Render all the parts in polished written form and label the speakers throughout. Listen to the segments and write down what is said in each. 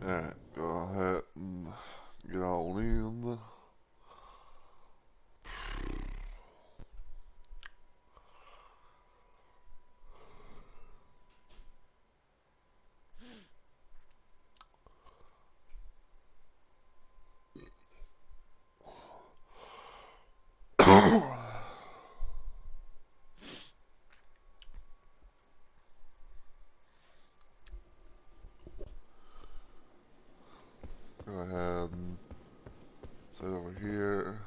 Speaker 1: Alright, go ahead and get all in. Go ahead and sit over here.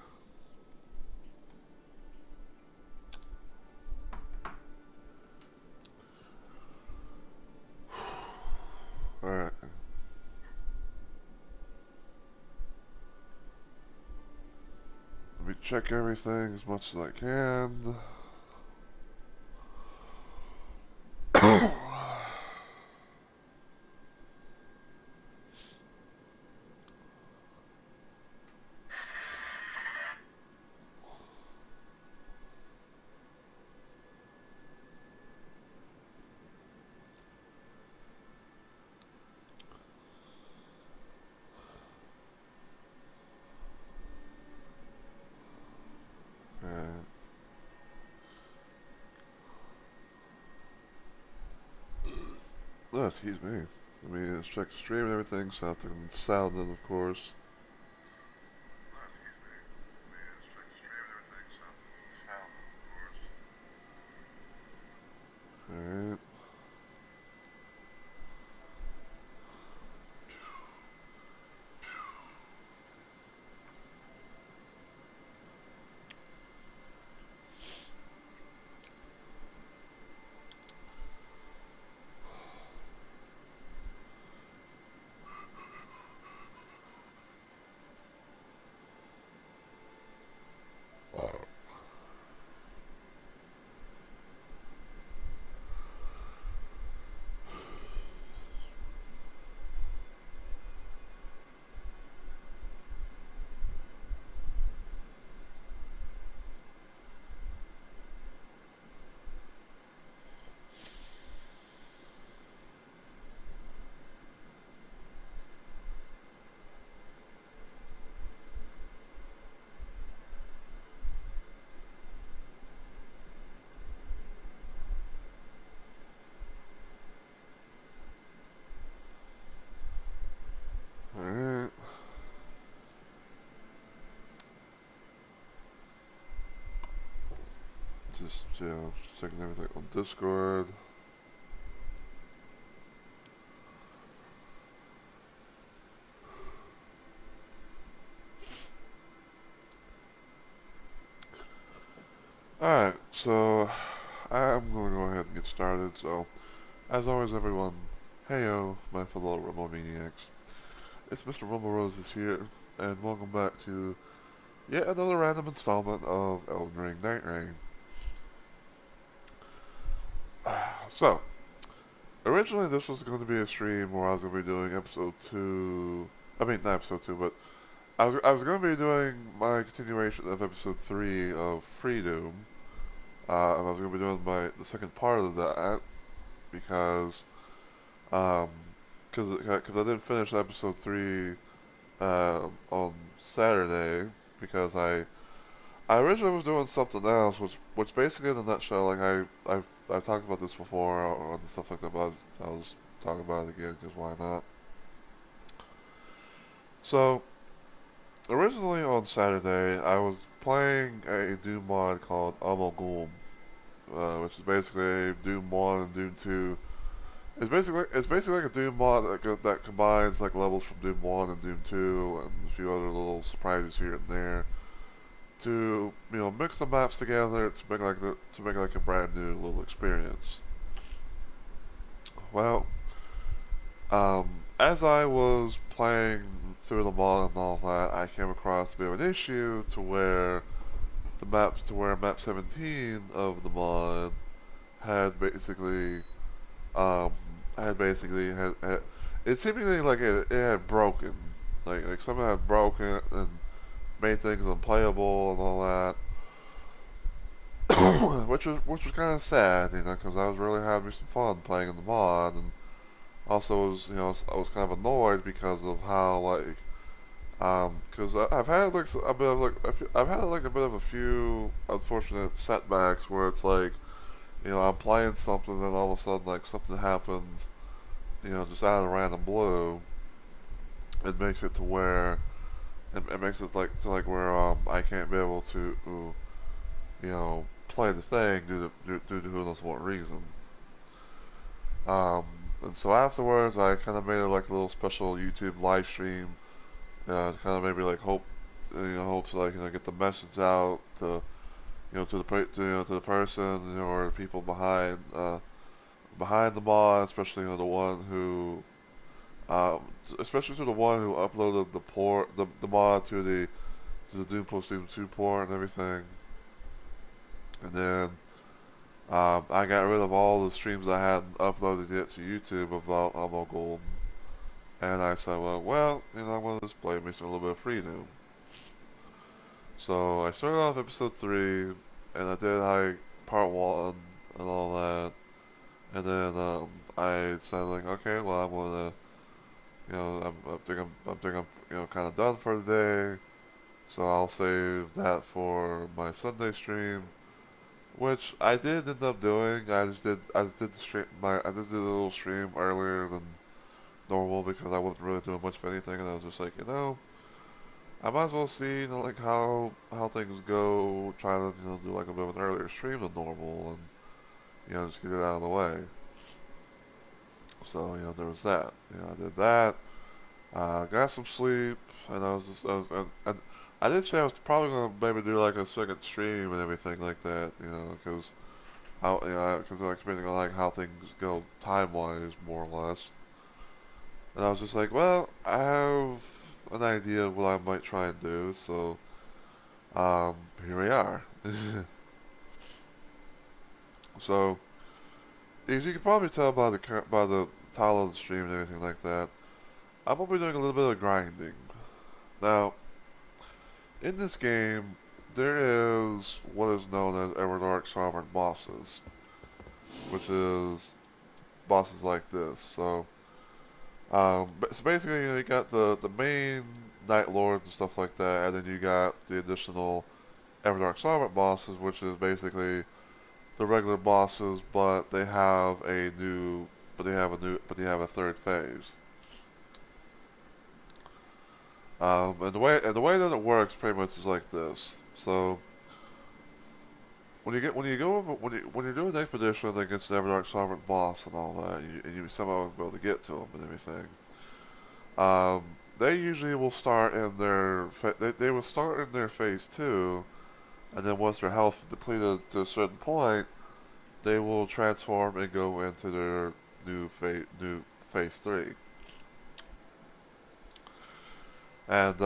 Speaker 1: Alright. Let me check everything as much as I can. Oh, excuse me. Let me just check the stream and everything, so the sound in, of course. Alright. Alright. Just, just checking everything on Discord. Alright, so I'm going to go ahead and get started. So, as always, everyone, heyo, my fellow Rumble Maniacs. It's Mr. Rumble Roses here, and welcome back to yet another random installment of Elden Ring Night Rain. So, originally this was going to be a stream where I was going to be doing episode 2, I mean, not episode 2, but I was going to be doing my continuation of episode 3 of Freedom, and I was going to be doing the second part of that, because I didn't finish episode 3 on Saturday, because I originally was doing something else, which basically in a nutshell, like I've talked about this before and stuff like that, but I'll just talk about it again, because why not? So, originally on Saturday, I was playing a Doom mod called Amalgam, which is basically Doom 1 and Doom 2 it's basically like a Doom mod that combines like levels from Doom 1 and Doom 2 and a few other little surprises here and there to mix the maps together to make like a brand new little experience. Well, as I was playing through the mod and all that, I came across a bit of an issue to where map 17 of the mod had basically um had it seemingly like it had broken, like something had broken and made things unplayable and all that, which was kind of sad, because I was really having some fun playing in the mod, and also was I was kind of annoyed because of how because I've had like a bit of I've had like a bit of a few unfortunate setbacks where it's like I'm playing something and all of a sudden like something happens just out of random blue. It makes it to where it makes it like to like where I can't be able to play the thing due to who knows what reason. Um, and so afterwards, I kind of made it like a little special YouTube live stream, to kind of maybe like hope to like get the message out to to the person or the people behind the mod, especially the one who um, especially to the one who uploaded the mod to the Doom Post Doom 2 port and everything. And then I got rid of all the streams I hadn't uploaded yet to YouTube about Ammo Gold. And I said, well, I'm going to just play me some a little bit of free Doom. So I started off episode 3, and I did like part 1 and all that. And then I said like, okay, well I'm gonna, I think I'm, kind of done for the day. So I'll save that for my Sunday stream, which I did end up doing. I just did the stream, I just did a little stream earlier than normal because I wasn't really doing much of anything, and I was just like, I might as well see, like how things go. Try to, do like a bit of an earlier stream than normal, and just get it out of the way. So there was that. I did that. Got some sleep, and and I did say I was probably gonna maybe do like a second stream and everything like that, because because like depending on like how things go time wise, more or less. And I was just like, well, I have an idea of what I might try and do, so here we are. So as you can probably tell by the title of the stream and everything like that, I'm gonna be doing a little bit of grinding. Now, in this game, there is what is known as Everdark Sovereign bosses, which is bosses like this. So basically, you got the main Night Lords and stuff like that, and then you got the additional Everdark Sovereign bosses, which is basically the regular bosses, but they have but they have a third phase. And the way that it works pretty much is like this. So when you're doing an expedition against the Everdark Sovereign boss and all that, and you somehow be able to get to them and everything, um, they usually will start in they will start in their phase 2, and then once their health is depleted to a certain point, they will transform and go into their new phase 3. And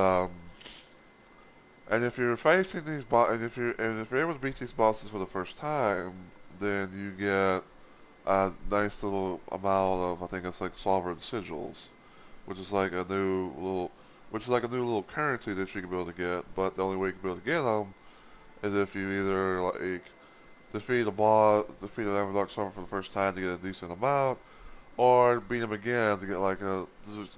Speaker 1: and if you're facing these and if you're able to beat these bosses for the first time, then you get a nice little amount of, I think it's like sovereign sigils, which is like a new little which is like a new little currency that you can be able to get. But the only way you can be able to get them is if you either like defeat an Everdark Sovereign for the first time to get a decent amount, or beat him again to get like a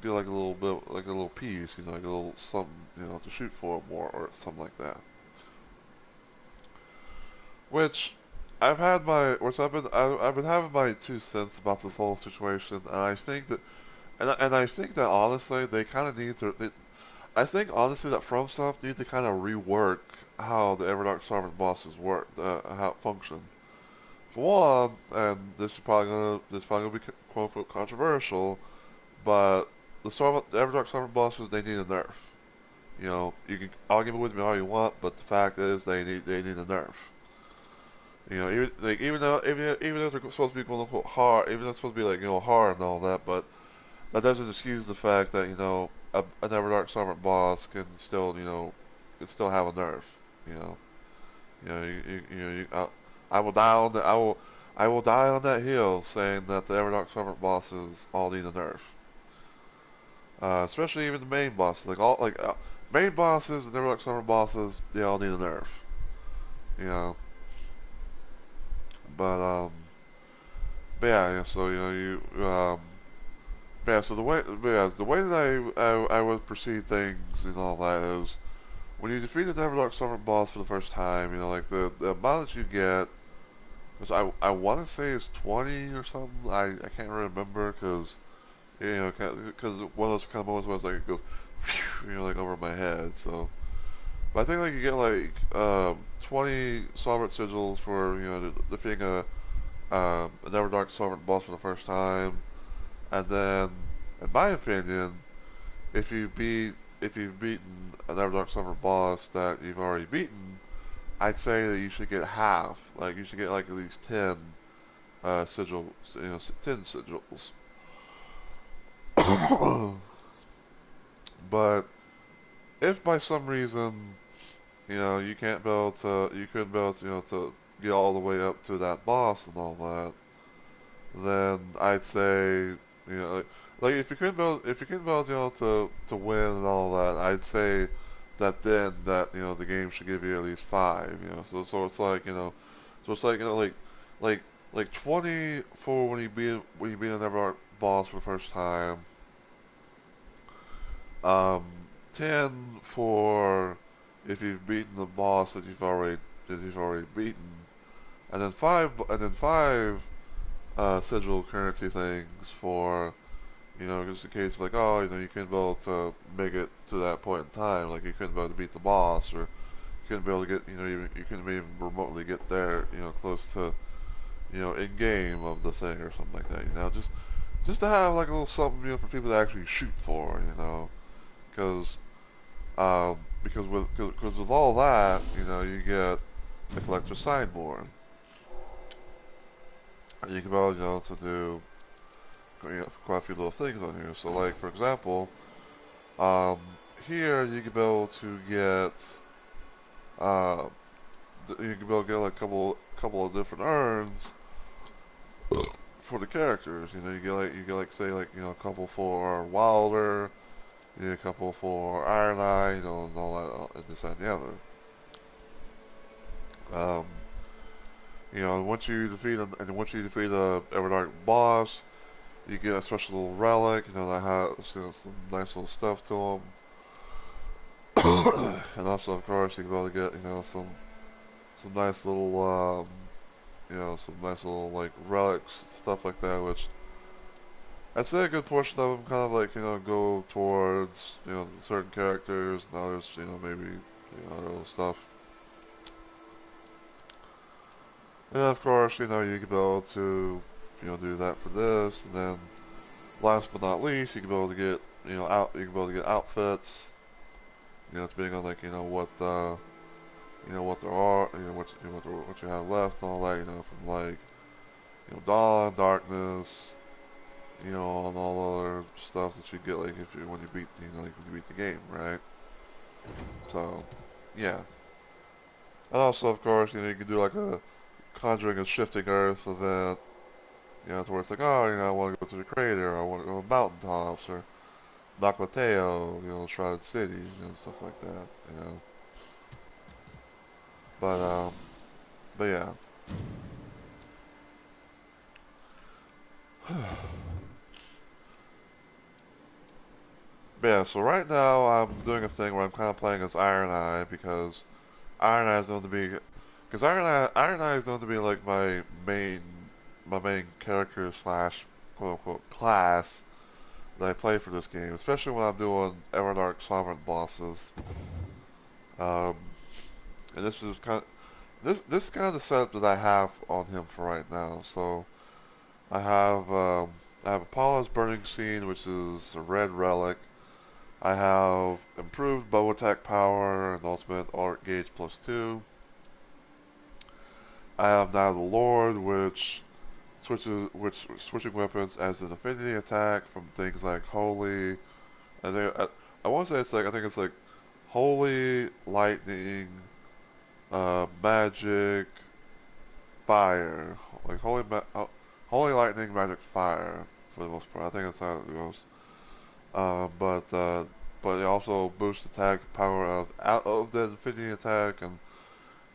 Speaker 1: little bit, like a little piece, like a little something, to shoot for more or something like that. Which I've been having my 2 cents about this whole situation, and I think that I think that honestly they kind of need to. I think honestly that FromSoft need to kind of rework how the Everdark Sovereign bosses work, how it function. For one, and this is probably gonna be quote unquote controversial, but the Everdark Summer bosses, they need a nerf. You know, you can argue with me all you want, but the fact is they need a nerf. You know, even if they're supposed to be quote unquote hard, even though it's supposed to be like hard and all that, but that doesn't excuse the fact that an Everdark Summer boss can still have a nerf. You know, I will die on that. I will die on that hill saying that the Everdark Summer bosses all need a nerf. Especially even the main bosses, main bosses and Everdark Summer bosses, they all need a nerf. You know, but but yeah. So yeah. So the way that I would perceive things and all that is when you defeat the Everdark Summer boss for the first time, the amount that you get, which I want to say is 20 or something. I can't really remember because because one of those kind of moments where it's like it goes, phew, like over my head. So, but I think like you get like 20 Sovereign Sigils for defeating an Everdark Sovereign boss for the first time, and then, in my opinion, if you beat if you've beaten an Everdark Summer boss that you've already beaten, I'd say that you should get half. Like you should get like at least 10 sigils, 10 sigils. But if by some reason, you couldn't be able to, to get all the way up to that boss and all that, then I'd say, like if you couldn't be able, to win and all that, I'd say that then that, the game should give you at least five, so it's like, like, like 20 for when you beat another boss for the first time, um, 10 for if you've beaten the boss that you've already beaten, and then five sigil currency things for just in case like you couldn't be able to make it to that point in time, like you couldn't be able to beat the boss, or you couldn't be able to get you couldn't even remotely get there close to in game of the thing or something like that, just to have like a little something for people to actually shoot for, because because with all that, you get the collector's sideboard. And you can be able, to do quite a few little things on here. So, like for example, um, here you can be able to get, uh, you can be able to get like couple of different urns for the characters. You get like say like a couple for Wilder, you get a couple for Iron Eye, and all that, and this and the other. Um, once you defeat a Everdark boss, you get a special little relic, that has some nice little stuff to them. And also, of course, you can be able to get, some nice little, some nice little like relics, stuff like that. Which I'd say a good portion of them kind of like, go towards, certain characters, and others, maybe, other little stuff. And of course, you can be able to, do that for this, and then last but not least, you can be able to get, you can be able to get outfits, depending on like, what there are, what you have left, and all that, from like, dawn, darkness, and all other stuff that you get, like when you beat, like when you beat the game, right? So, yeah. And also, of course, you can do like a Conjuring a Shifting Earth event, to where it's like, oh, I want to go to the crater, or I want to go to mountaintops, or Naclateo, Shrouded City, stuff like that, But, but yeah. But yeah, so right now I'm doing a thing where I'm kind of playing as Iron Eye because Iron Eye is known to be, because Iron Eye is known to be like my main character slash quote unquote class that I play for this game, especially when I'm doing Everdark Sovereign bosses. Um, and this is this kind of the setup that I have on him for right now. So I have Apollo's burning scene, which is a red relic. I have improved bow attack power and ultimate art gauge +2. I have now the Lord, which switching weapons as an affinity attack from things like holy. I want to say it's like I think it's like holy, lightning, magic, fire, like holy lightning, magic, fire for the most part. I think that's how it goes. Uh, but uh, but it also boosts attack power of out of the infinity attack, and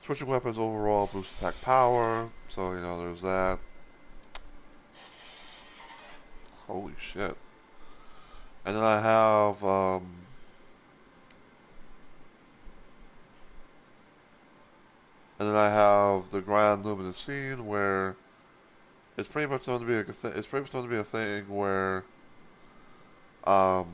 Speaker 1: switching weapons overall boosts attack power. So there's that. Holy shit! And then I have the Grand Luminous Scene, where it's pretty much going to be it's pretty much going to be a thing where um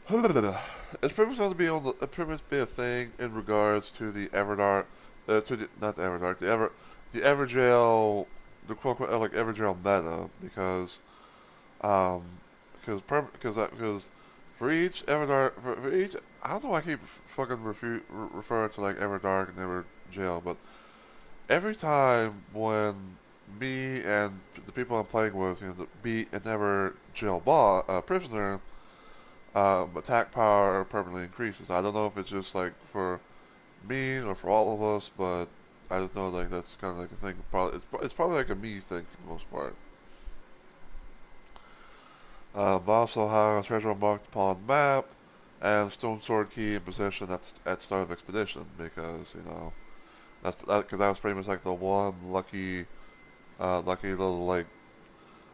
Speaker 1: it's pretty much going to be pretty much be a thing in regards to the Everdark, to the not the Everdark, the Everjail, the quote unquote like Everjail meta, because um because for each Everdark for each I don't know why I keep fucking referring to like Everdark and Everjail, but every time when me and the people I'm playing with, beat an Everjail prisoner, attack power permanently increases. I don't know if it's just like for me or for all of us, but I just know like that's kind of like a thing. It's probably like a me thing for the most part. But also have a treasure marked upon the map and stone sword key in position at start of expedition, because because that was pretty much like the one lucky little like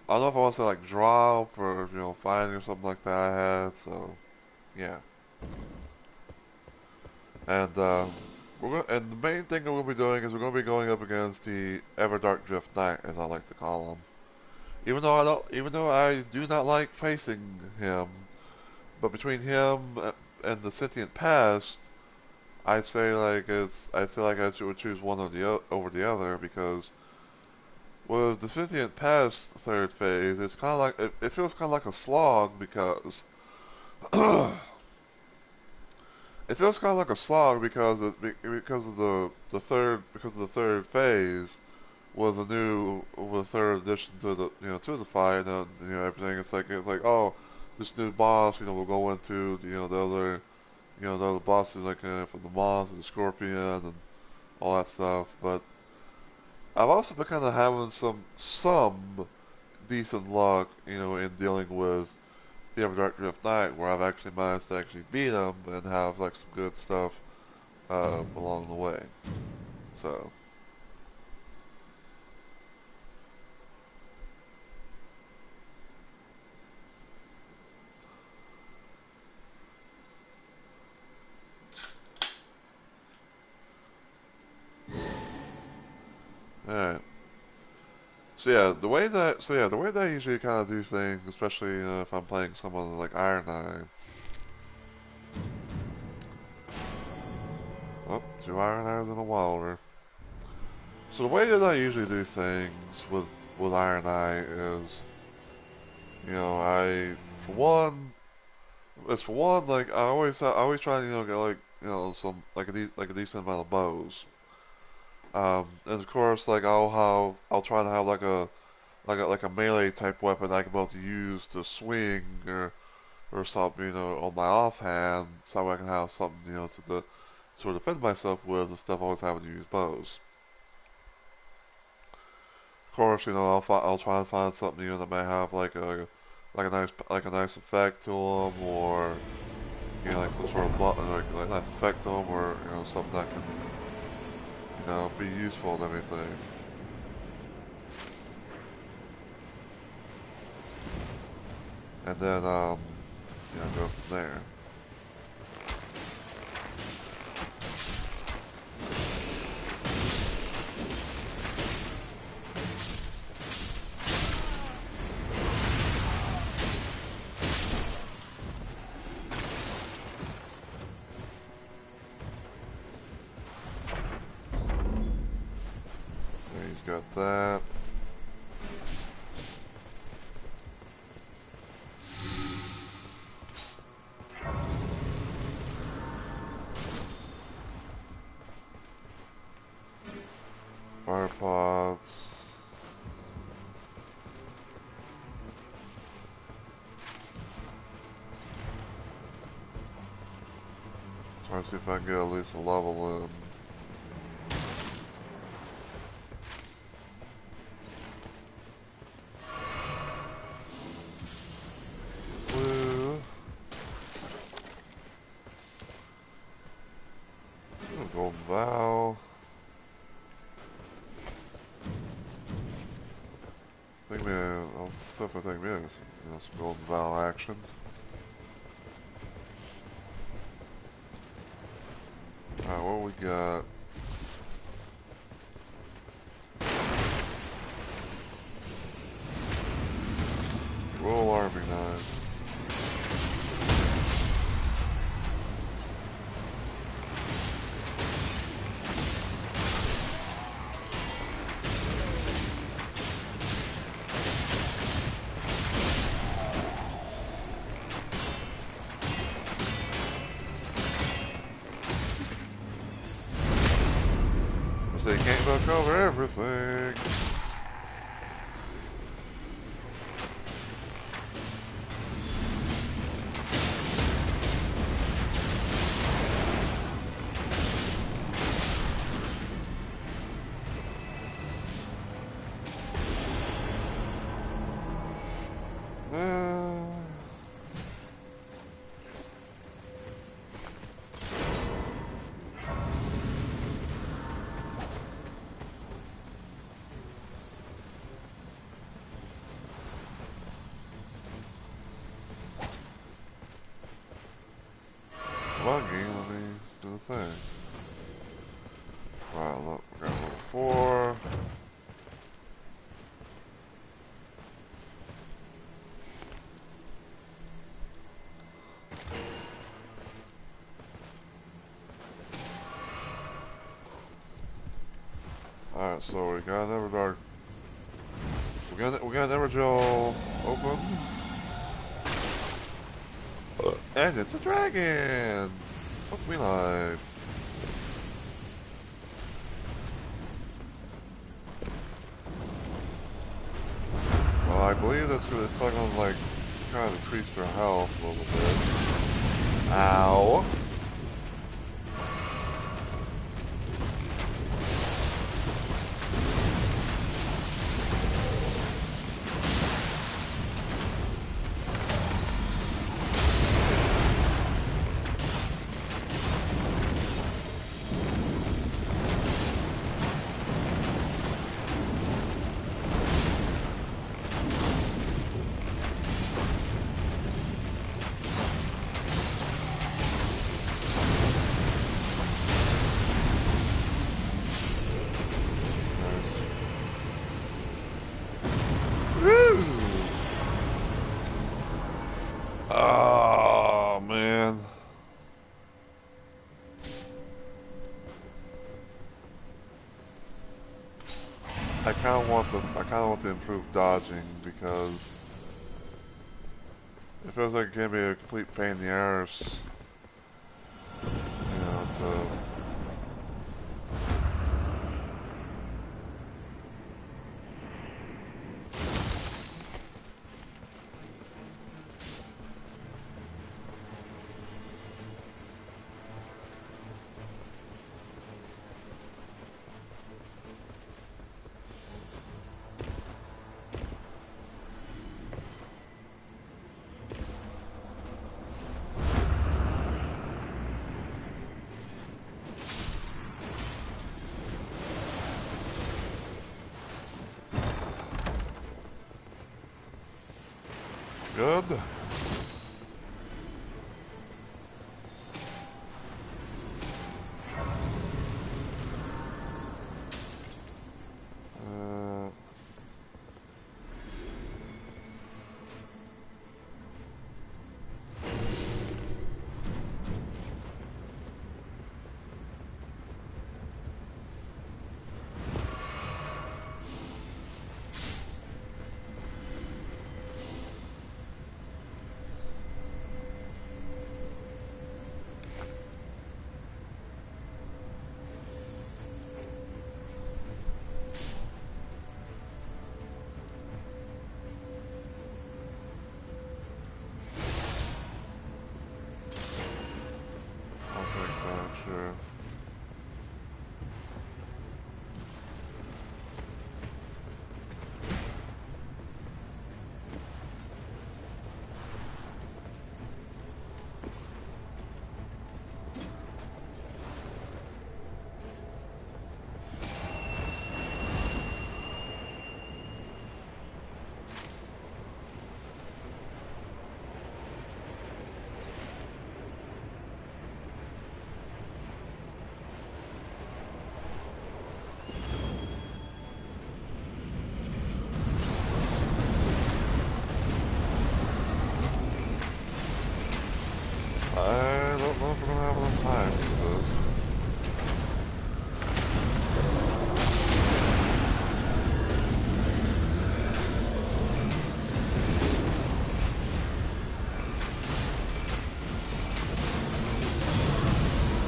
Speaker 1: I don't know if I want to say like drop or finding or something like that I had. So yeah. And and the main thing that we'll be doing is we're gonna be going up against the Everdark Drift Knight, as I like to call him. Even though I do not like facing him, but between him and the Sentient Past, I'd say like I would choose one over the other, because with the Sentient Past third phase, it's kind of like it feels kind of like a slog, because it feels kind of like a slog because of the third phase was a third addition to the fight, and everything. It's like, oh, this new boss will go into the other bosses like from the moth and the scorpion and all that stuff. But I've also been kind of having some decent luck in dealing with the Everdark Drift Knight, where I've actually managed to actually beat him and have like some good stuff along the way. So, alright. The way that I usually kind of do things, especially if I'm playing someone like Iron Eye. Oh, two Iron Eyes and a Wilder. So the way that I usually do things with Iron Eye is, I for one, like I always try to get like some like a decent amount of bows. And of course, like I'll try to have like a melee type weapon I can be able to use to swing or something, on my offhand, so I can have something, to sort of defend myself with, instead of always having to use bows. Of course, I'll try and find something, that may have like a nice effect to them, or like some sort of like nice effect to them, or something that can be useful and everything. And then go from there. that. Fire pods. Try to see if I can get at least a level in. Blue. Golden Vow. Think me, I'll definitely think me, some Golden Vow action. Alright, what we got? Roll army knives. So you can't go cover everything. Buggy, let me do the thing. Right, look, we got level 4. Alright, so we got another dark. We got another gel open. And it's a dragon! Fuck me life. Well, I believe that's gonna, it's gonna like, kind of increase their health a little bit. Ow! Oh man. I kinda want to improve dodging because it feels like it can be a complete pain in the arse. You know, to good. I don't know if we're gonna have enough time for this.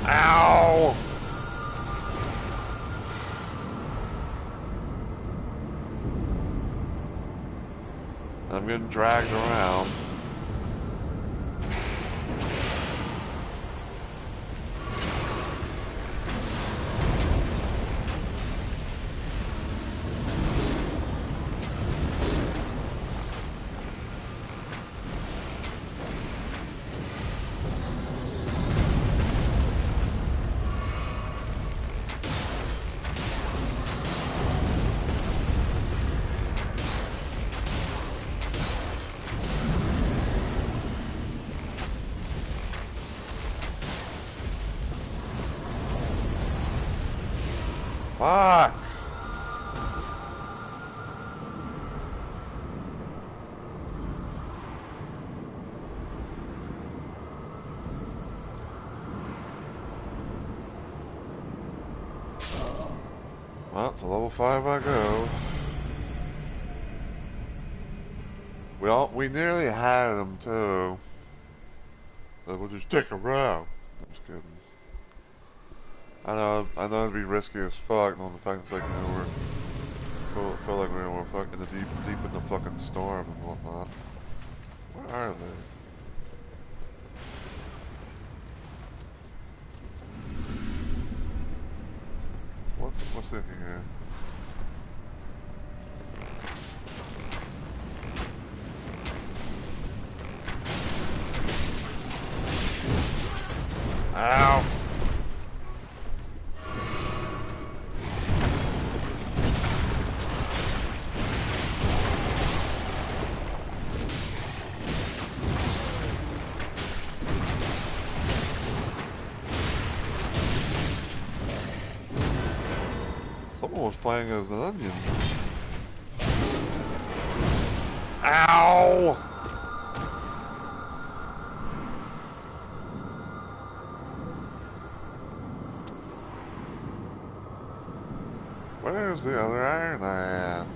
Speaker 1: Ow! I'm getting dragged around. Fuck! Well, to level 5 I go. We nearly had him too. So we'll just take a round. I'm just kidding. I know it'd be risky as fuck, knowing the fact that like, you know, feel like we're fucking deep in the fucking storm and whatnot. Where are they? What's in here? Ow! Someone was playing as an onion. Ow! Where's the other iron at?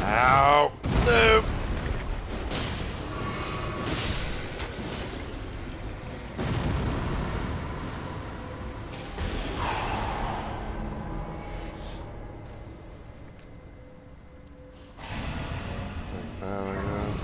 Speaker 1: Ow! No! Like that, I guess.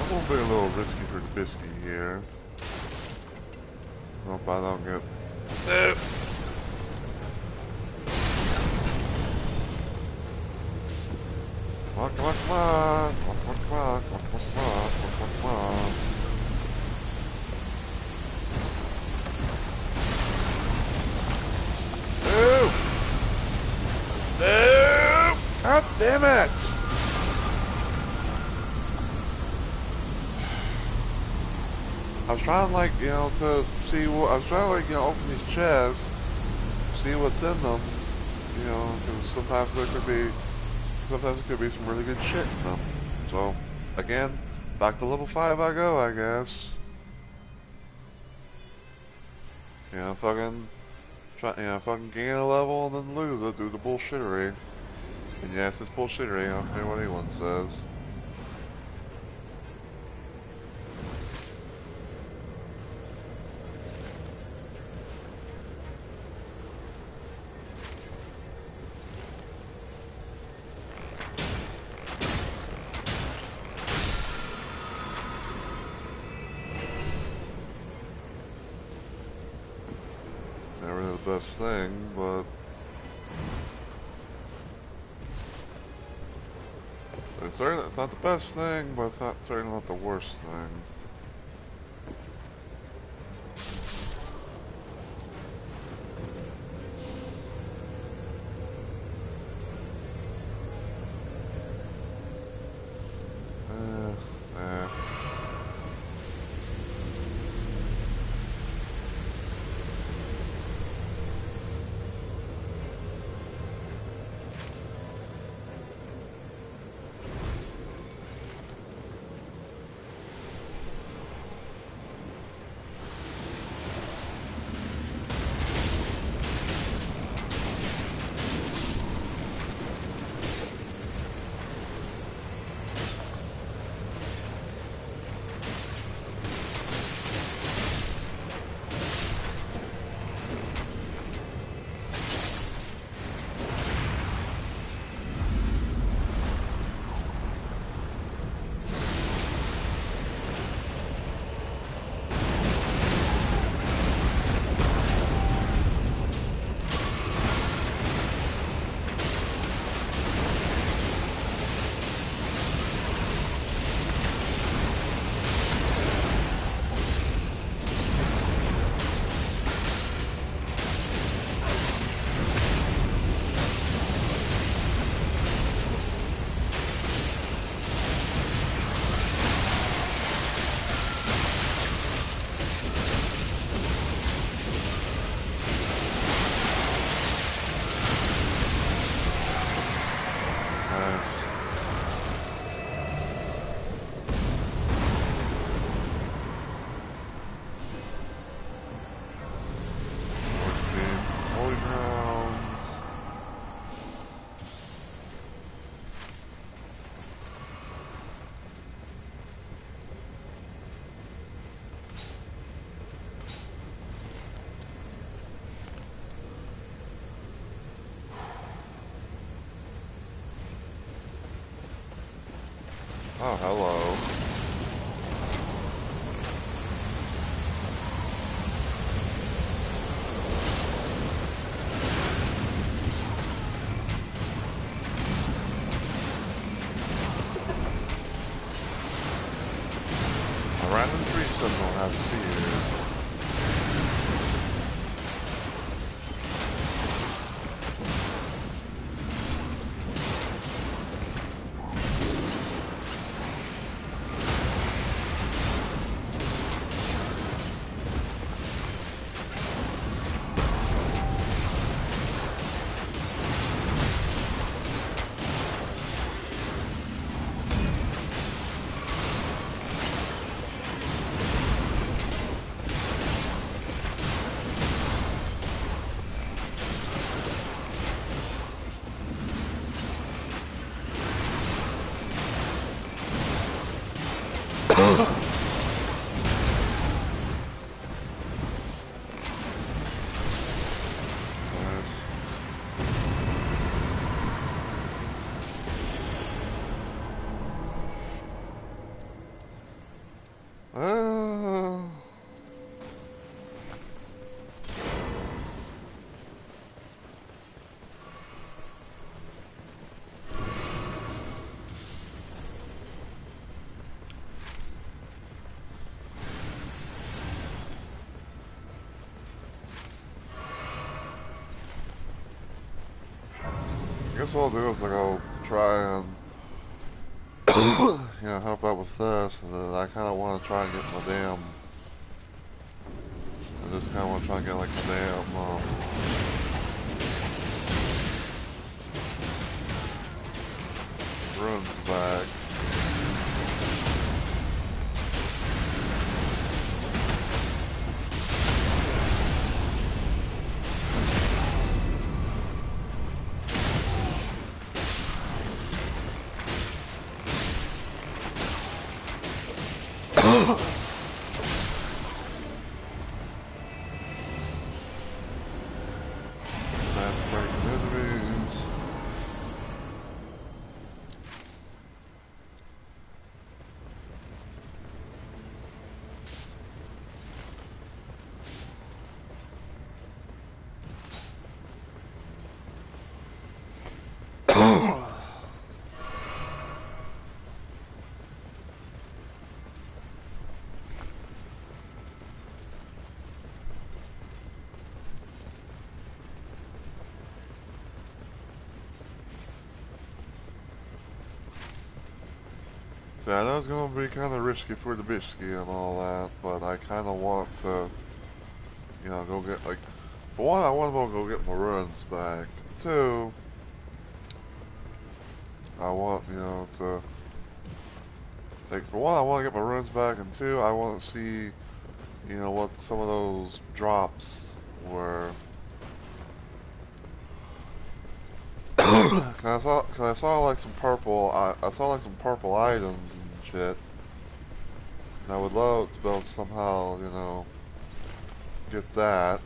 Speaker 1: I'm gonna be a little risky for the biscuit here. Hope I don't get... Nope. on, come on, come on. Come on, come on, come on, come on, come on, come on, come on. Ooh! Ooh! God damn it! I was trying, like, you know, to see what, I was trying to, like, you know, open these chests, see what's in them, you know, because sometimes there could be some really good shit in them. So, again, back to level 5 I go, I guess. You know, fucking gain a level and then lose it due to bullshittery. And yes, it's bullshittery, I don't care what anyone says. Never the best thing, but it's not the best thing, but it's certainly not the worst thing. Oh, hello. A random tree symbol has appeared. guess what I'll do is like I'll try and help out with this, and then I kind of want to try and get my damn. I just kind of want to try and get like my damn runes back. So I know it's going to be kind of risky for the biscuit and all that, but I kind of want to, go get, like, for one, I want to go get my runs back. Two, I want, to, like, for one, I want to get my runs back, and two, I want to see, what some of those drops were. Cause I saw like some purple, I saw like some purple items and shit. And I would love to be able to somehow, get that.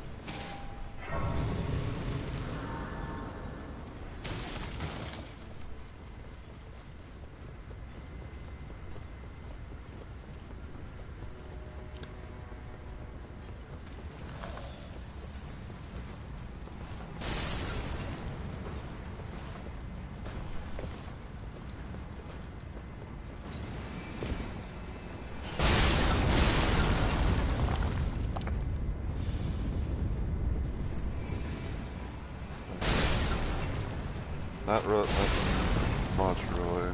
Speaker 1: Not much, really.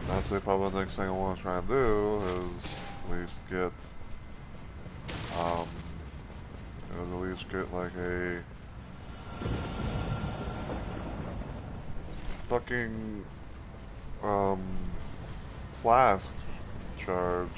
Speaker 1: I'd say probably the next thing I want to try and do is at least get, like a fucking, flask charge.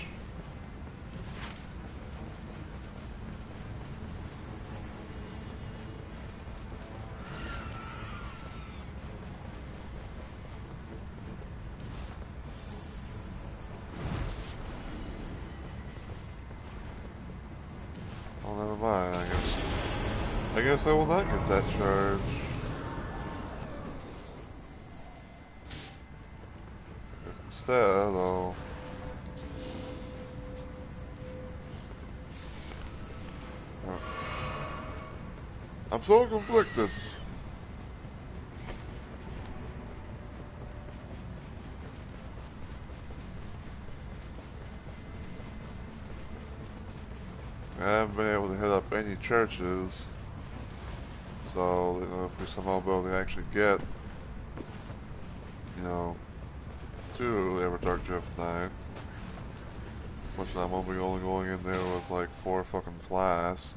Speaker 1: Oh, never mind, I guess I will not get that charge. Instead, though. I'm so conflicted. I haven't been able to hit up any churches, so if we somehow be able to actually get, to Everdark Drift Night, which I'm only going in there with like 4 fucking flasks.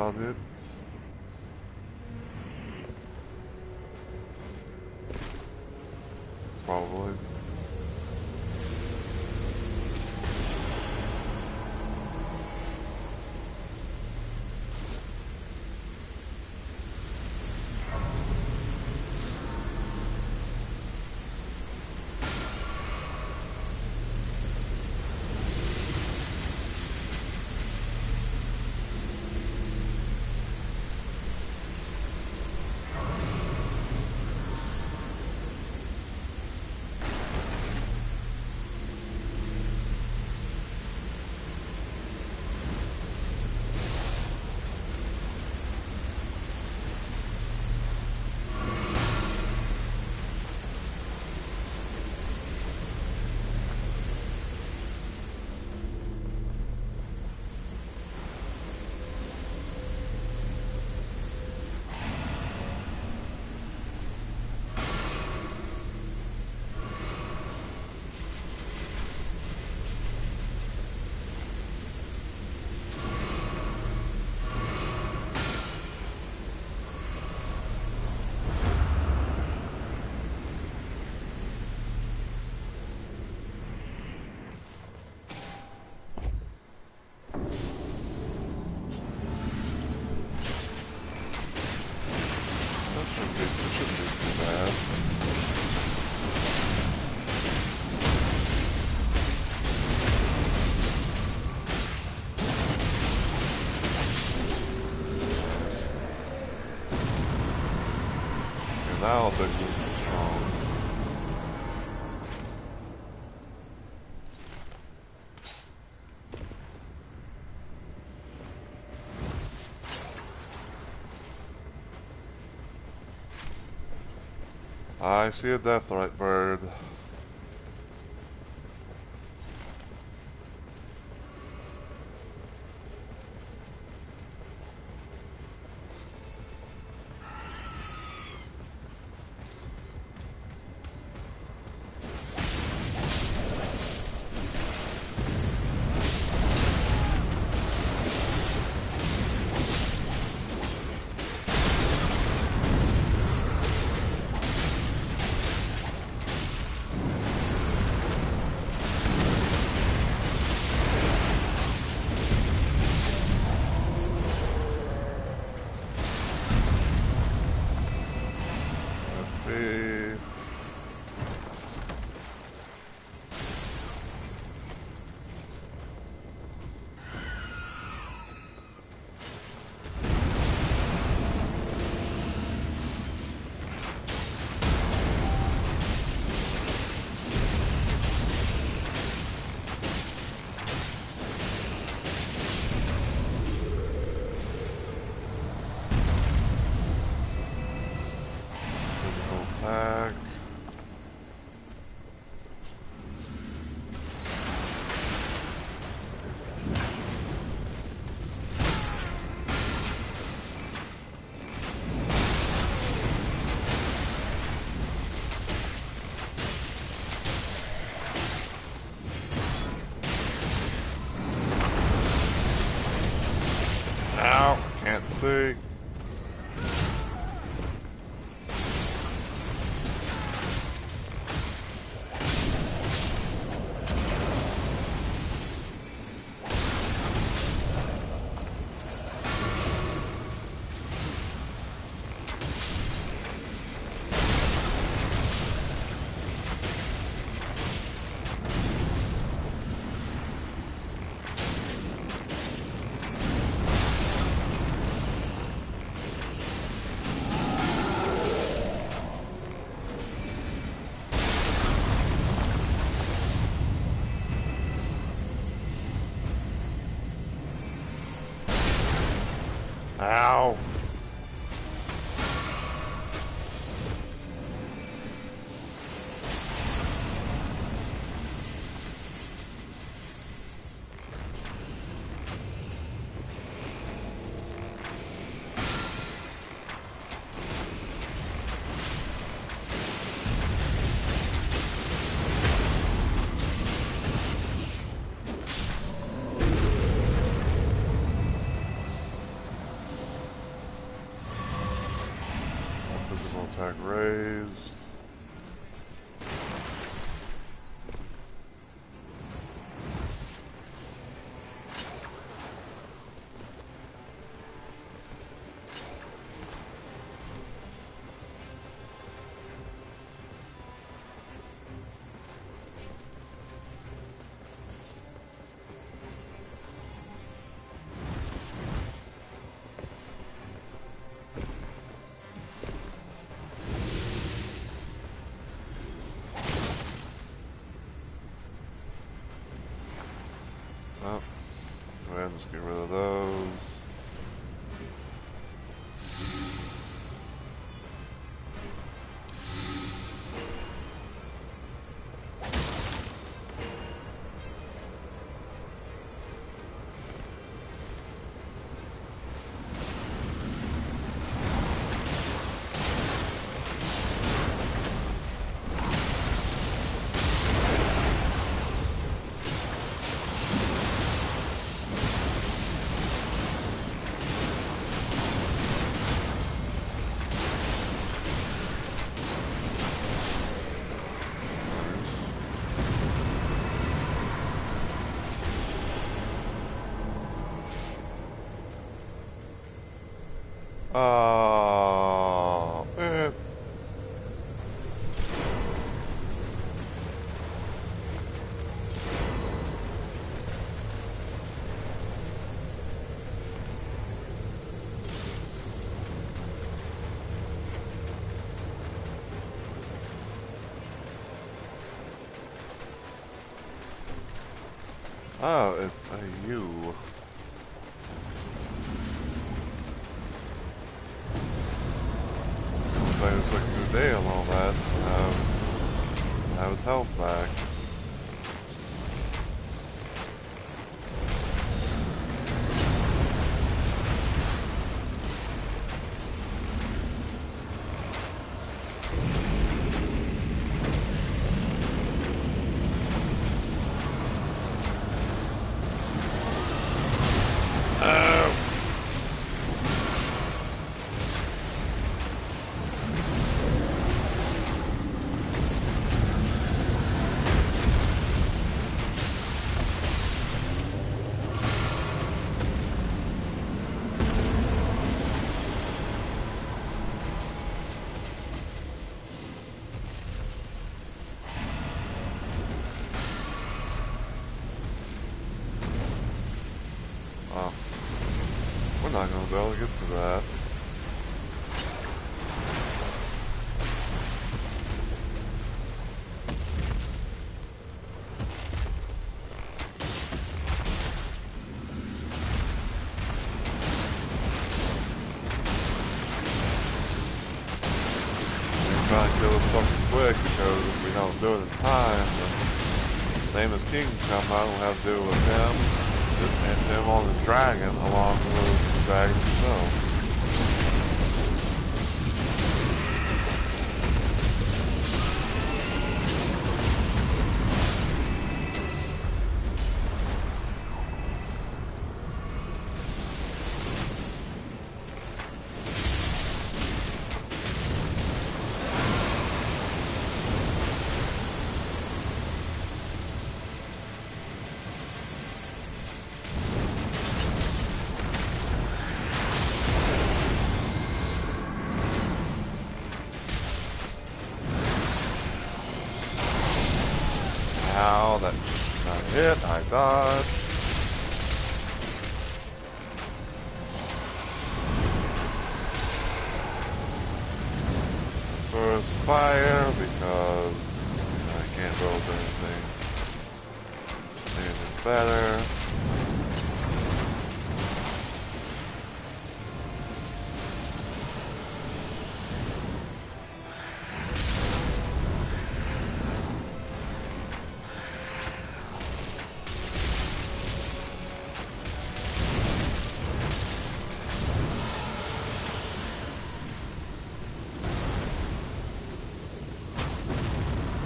Speaker 1: on it. Probably. Now they're moving strong. I see a deathrite bird. Attack. Ow, can't see. attack raised. Oh, go ahead and just get rid of those. Oh, man. Oh, it's a U. It's like a good day and all that. Have his health back. Oh, we're not gonna be able to get to that. We're trying to kill us fucking quick because if we don't do it in time, then same as King come out, we'll have to do it with him. And him on the dragon along with the dragon himself. Ow, that not hit, I dodged. First fire because I can't roll anything. Anything better.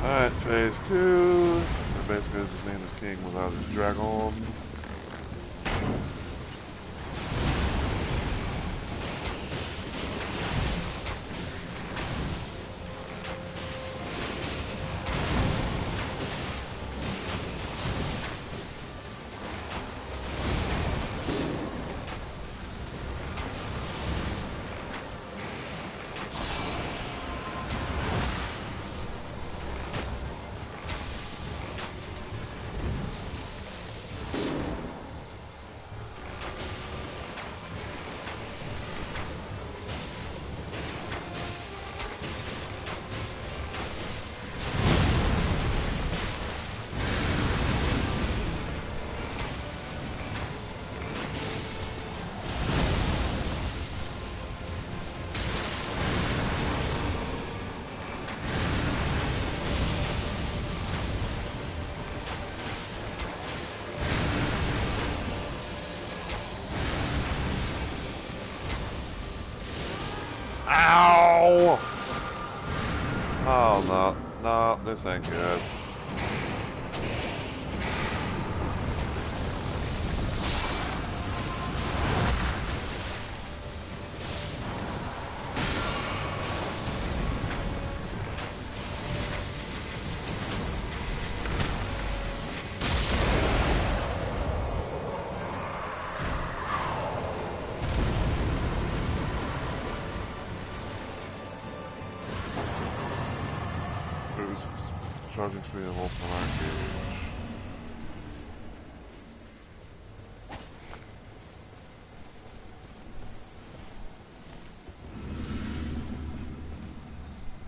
Speaker 1: Alright, phase 2. Basically, his name is King without his dragon. This ain't good. Charging speed of ultimate arcade.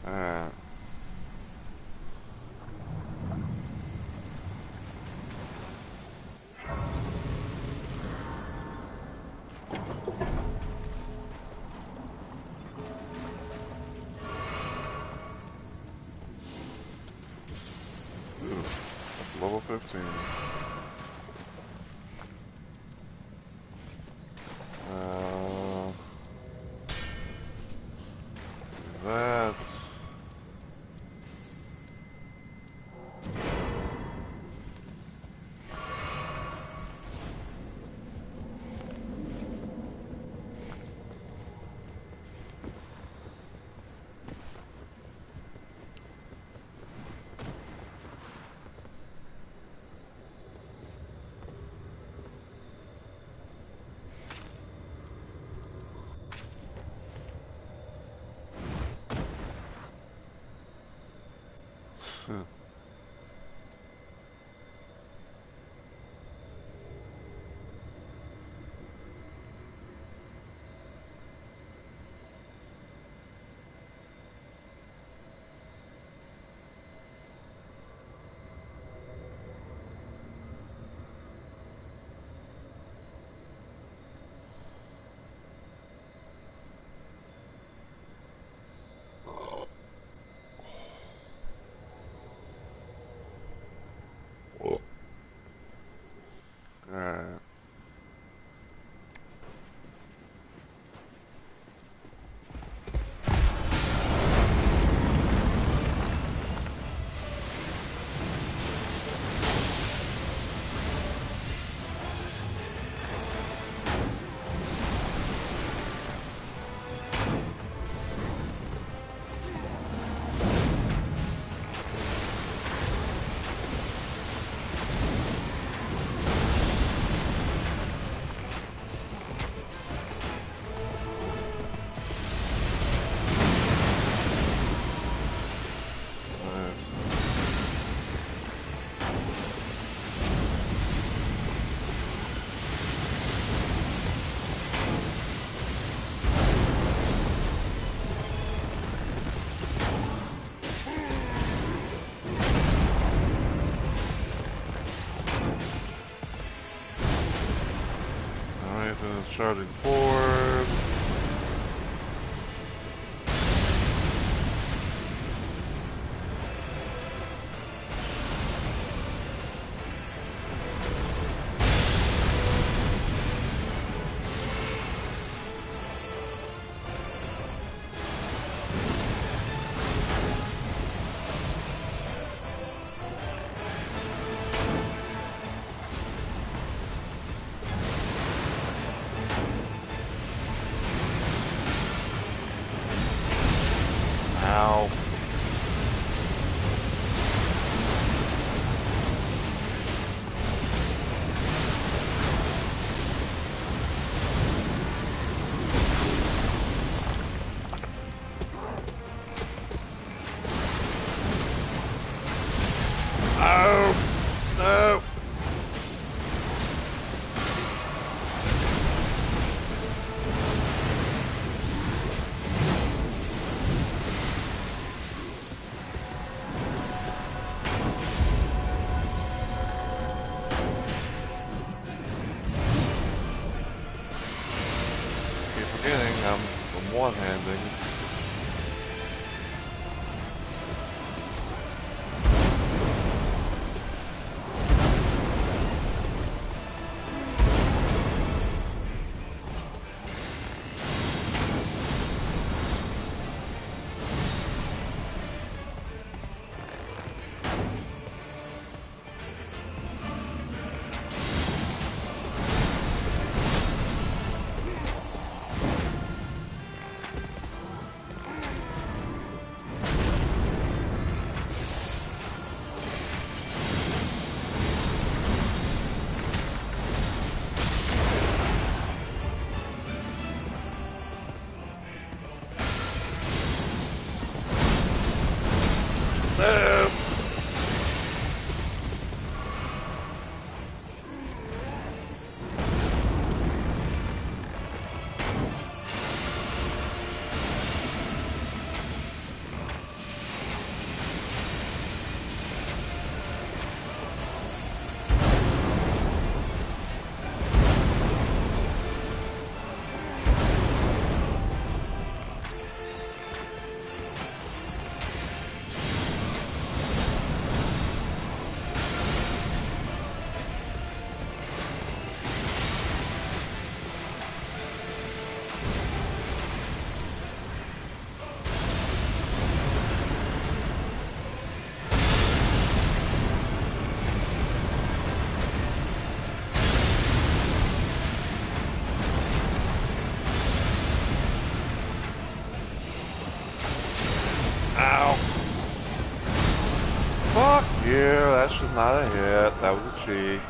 Speaker 1: Alright. Level 15. That. Alright. Charging forward. Ow. Oh, no. Keep forgetting I'm one-handing. Fuck you, that should not have hit. That was a cheat.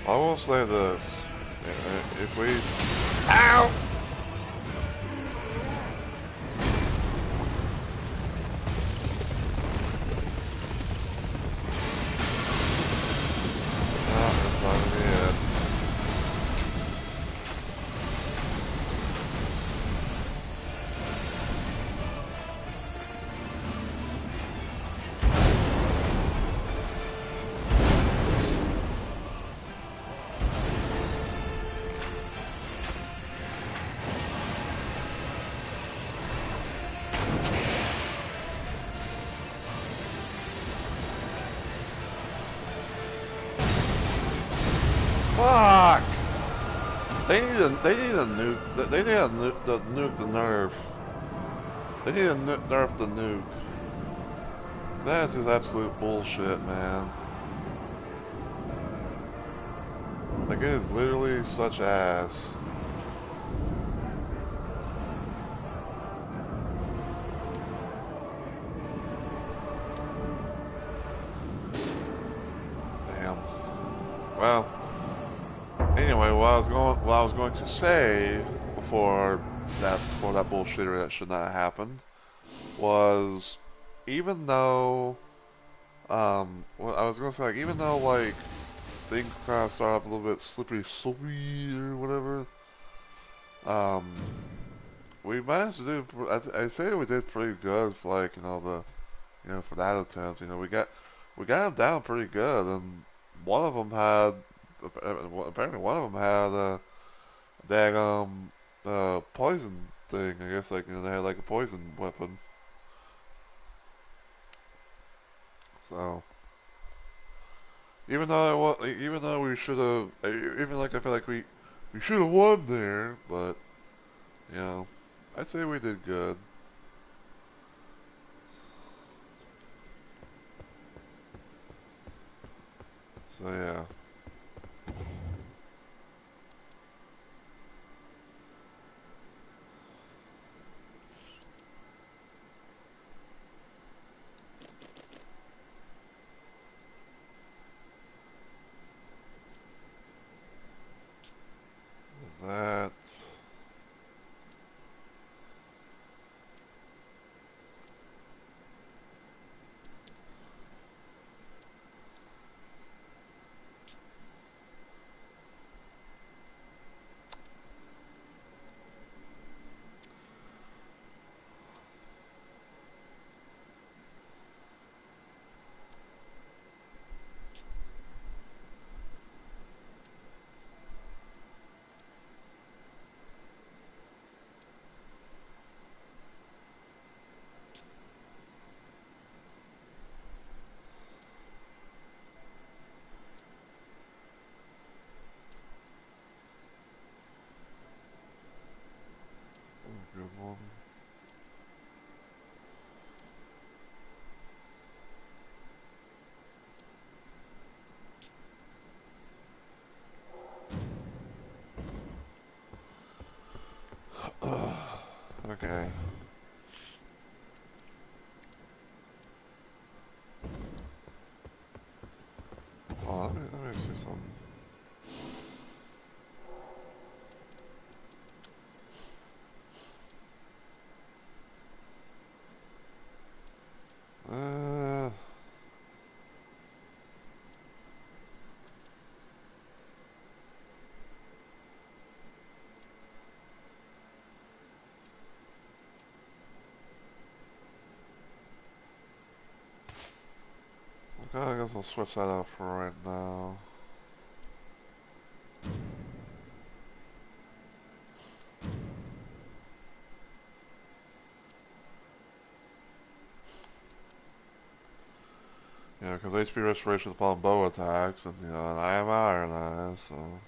Speaker 1: I will say this. If we... Ow! Oh, that's not gonna be it. Fuck! They need a nuke. They need a nuke the nerf. They need to nerf the nuke. That is just absolute bullshit, man. Like, it is literally such ass. Damn. Well, anyway, what I was going to say before that bullshitter that should not have happened was, even though what I was going to say, like, even though like things kind of start up a little bit slippery or whatever, um, we managed to do. I'd say we did pretty good for, like, for that attempt. We got them down pretty good, and one of them had apparently one of them had that poison thing. I guess, like, they had like a poison weapon. So even though we should have, even like I feel like we should have won there, but I'd say we did good. So yeah. That. Okay, I guess I'll switch that out for right now. Yeah, because HP restoration upon bow attacks, and you know, and I am Iron Eyes, so.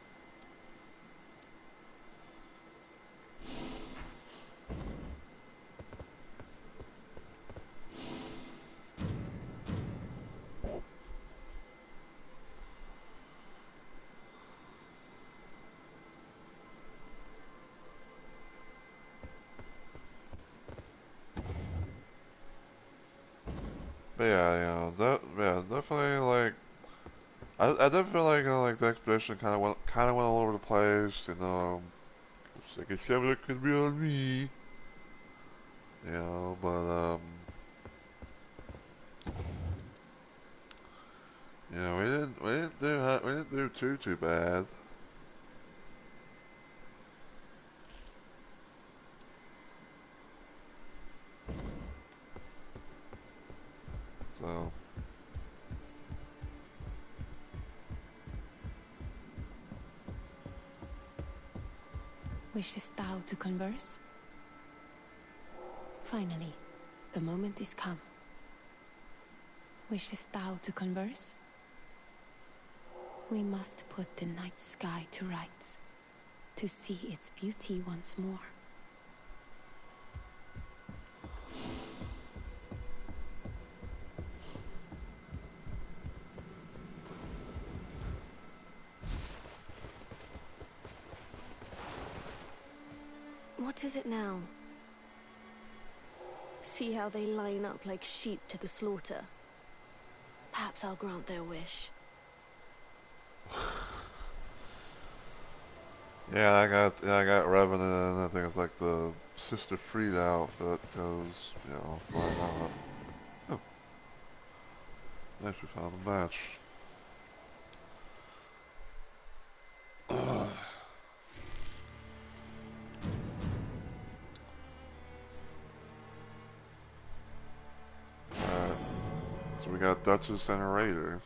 Speaker 1: But yeah, you know, yeah, definitely like I definitely feel like, you know, like the expedition kind of went all over the place, you know. It's like some of it could be on me, you know, but you know, we didn't do too bad. So
Speaker 2: Wishest thou to converse? Finally, the moment is come. Wishest thou to converse? We must put the night sky to rights, to see its beauty once more.
Speaker 3: What is it now? See how they line up like sheep to the slaughter. Perhaps I'll grant their wish.
Speaker 1: yeah, I got Revenant, and I think it's like the Sister Frida outfit, because you know, why not? Oh, actually found a match. Alright, so we got Duchess and a Raider.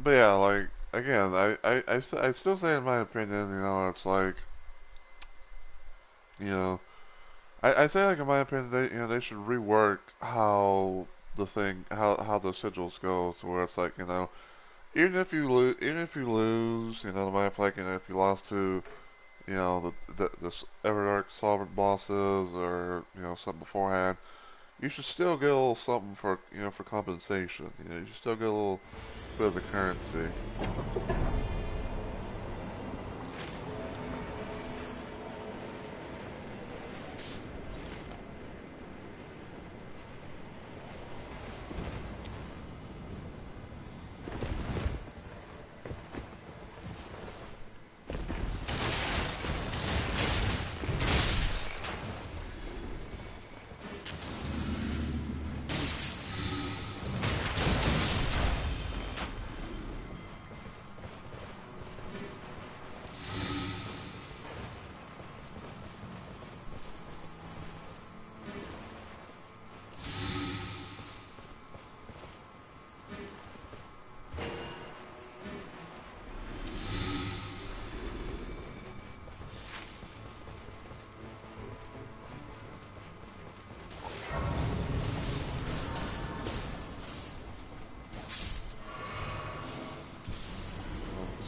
Speaker 1: But yeah, like, again, I still say in my opinion, you know, it's like, you know, I say like in my opinion, they should rework how how the sigils go to where it's like, you know, even if you lose, you know, like, you know, if you lost to, you know, the Everdark Sovereign bosses or, you know, something beforehand, you should still get a little something for, you know, for compensation. You know, you should still get a little bit of the currency.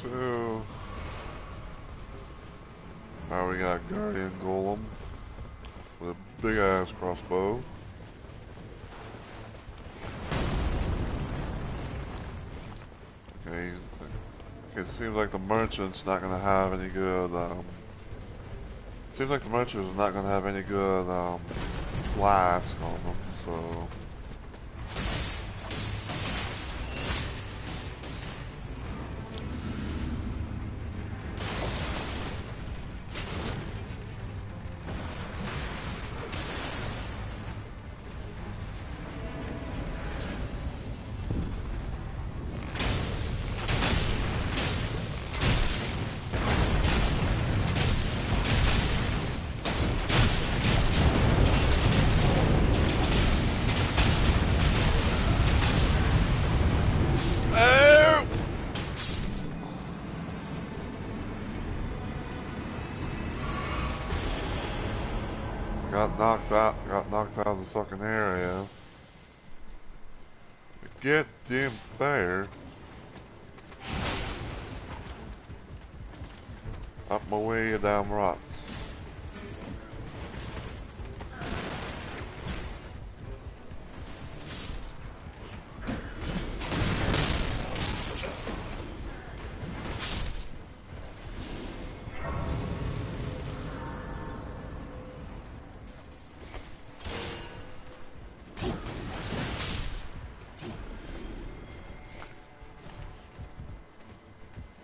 Speaker 1: So, we got Guardian Golem with a big ass crossbow. Okay, it seems like the merchant's not gonna have any good. Seems like the merchant is not gonna have any good flask on them. So. got knocked out of the fucking area. Get damn fair. Up my way, you damn rots.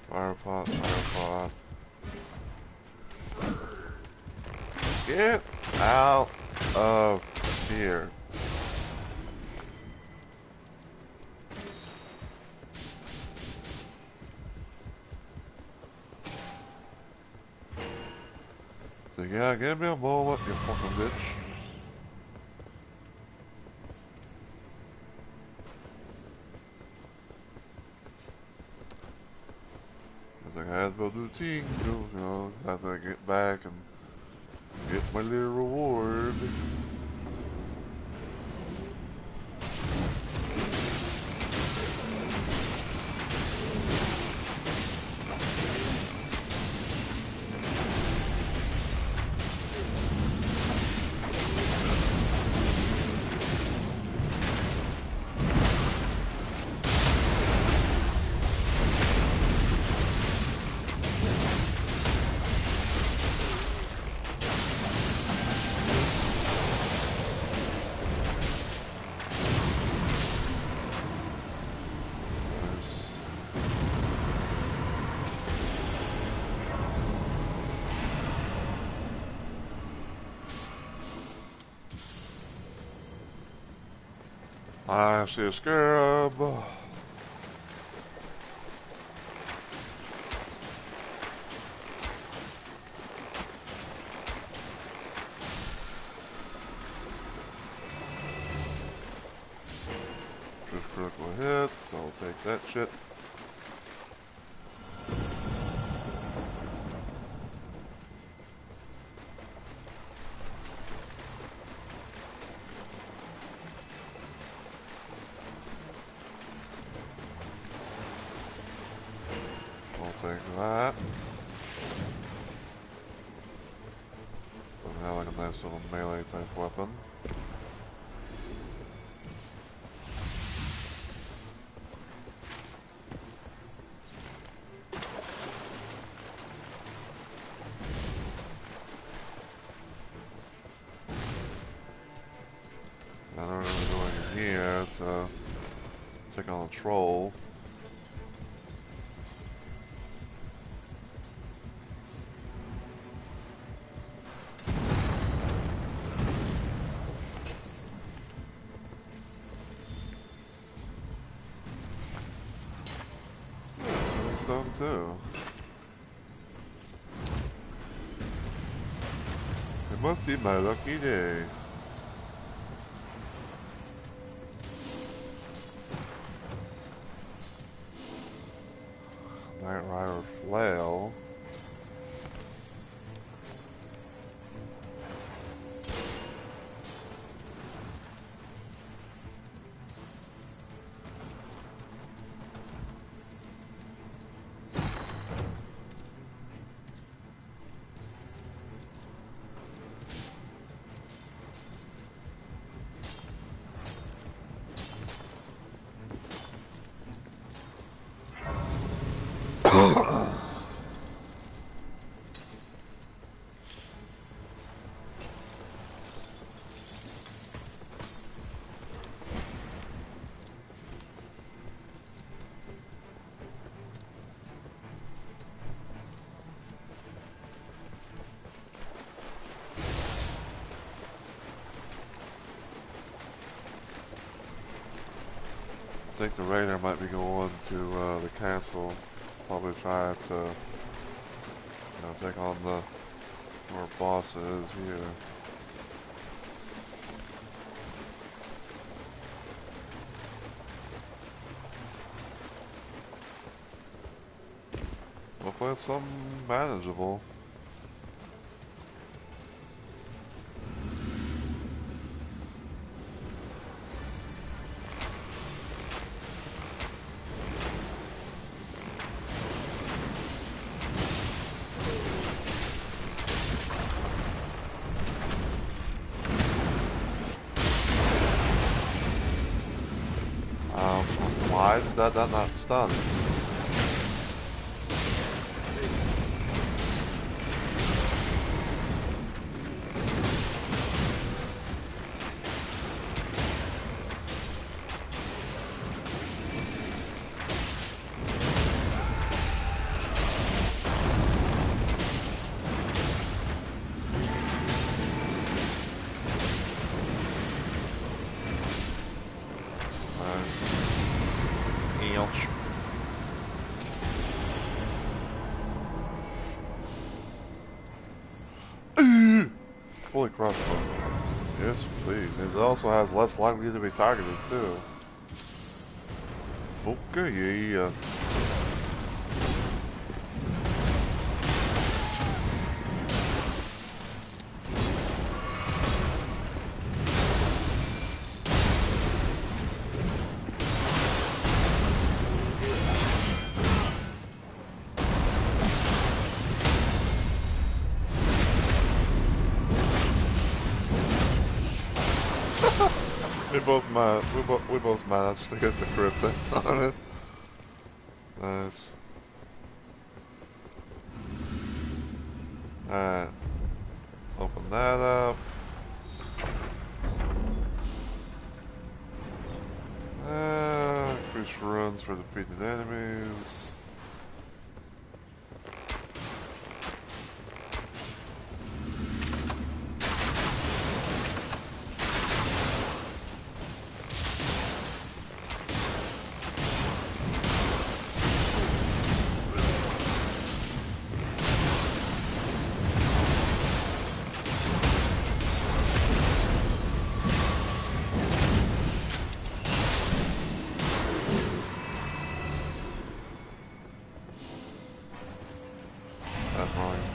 Speaker 1: Fire pot, fire pot. Get out of here. So yeah, give me a moment, you fucking bitch. Cause I had to do things, you know, after I get back and get my little reward. I see a scarab. Just critical hits, I'll take that shit. I'll take that. So now like a nice little melee type weapon. I don't really go in here to take on a troll. Stone too. It must be my lucky day. Night Rider Flail. I think the raider might be going to the castle. Probably try to, take on the more bosses here. Hopefully it's something manageable. Why did that not stun? Fully crossbow. Yes, please. It also has less likely to be targeted too. Okay, yeah. We both managed to get the crit on it. Nice. Alright. Open that up. Increase runs for defeated enemies.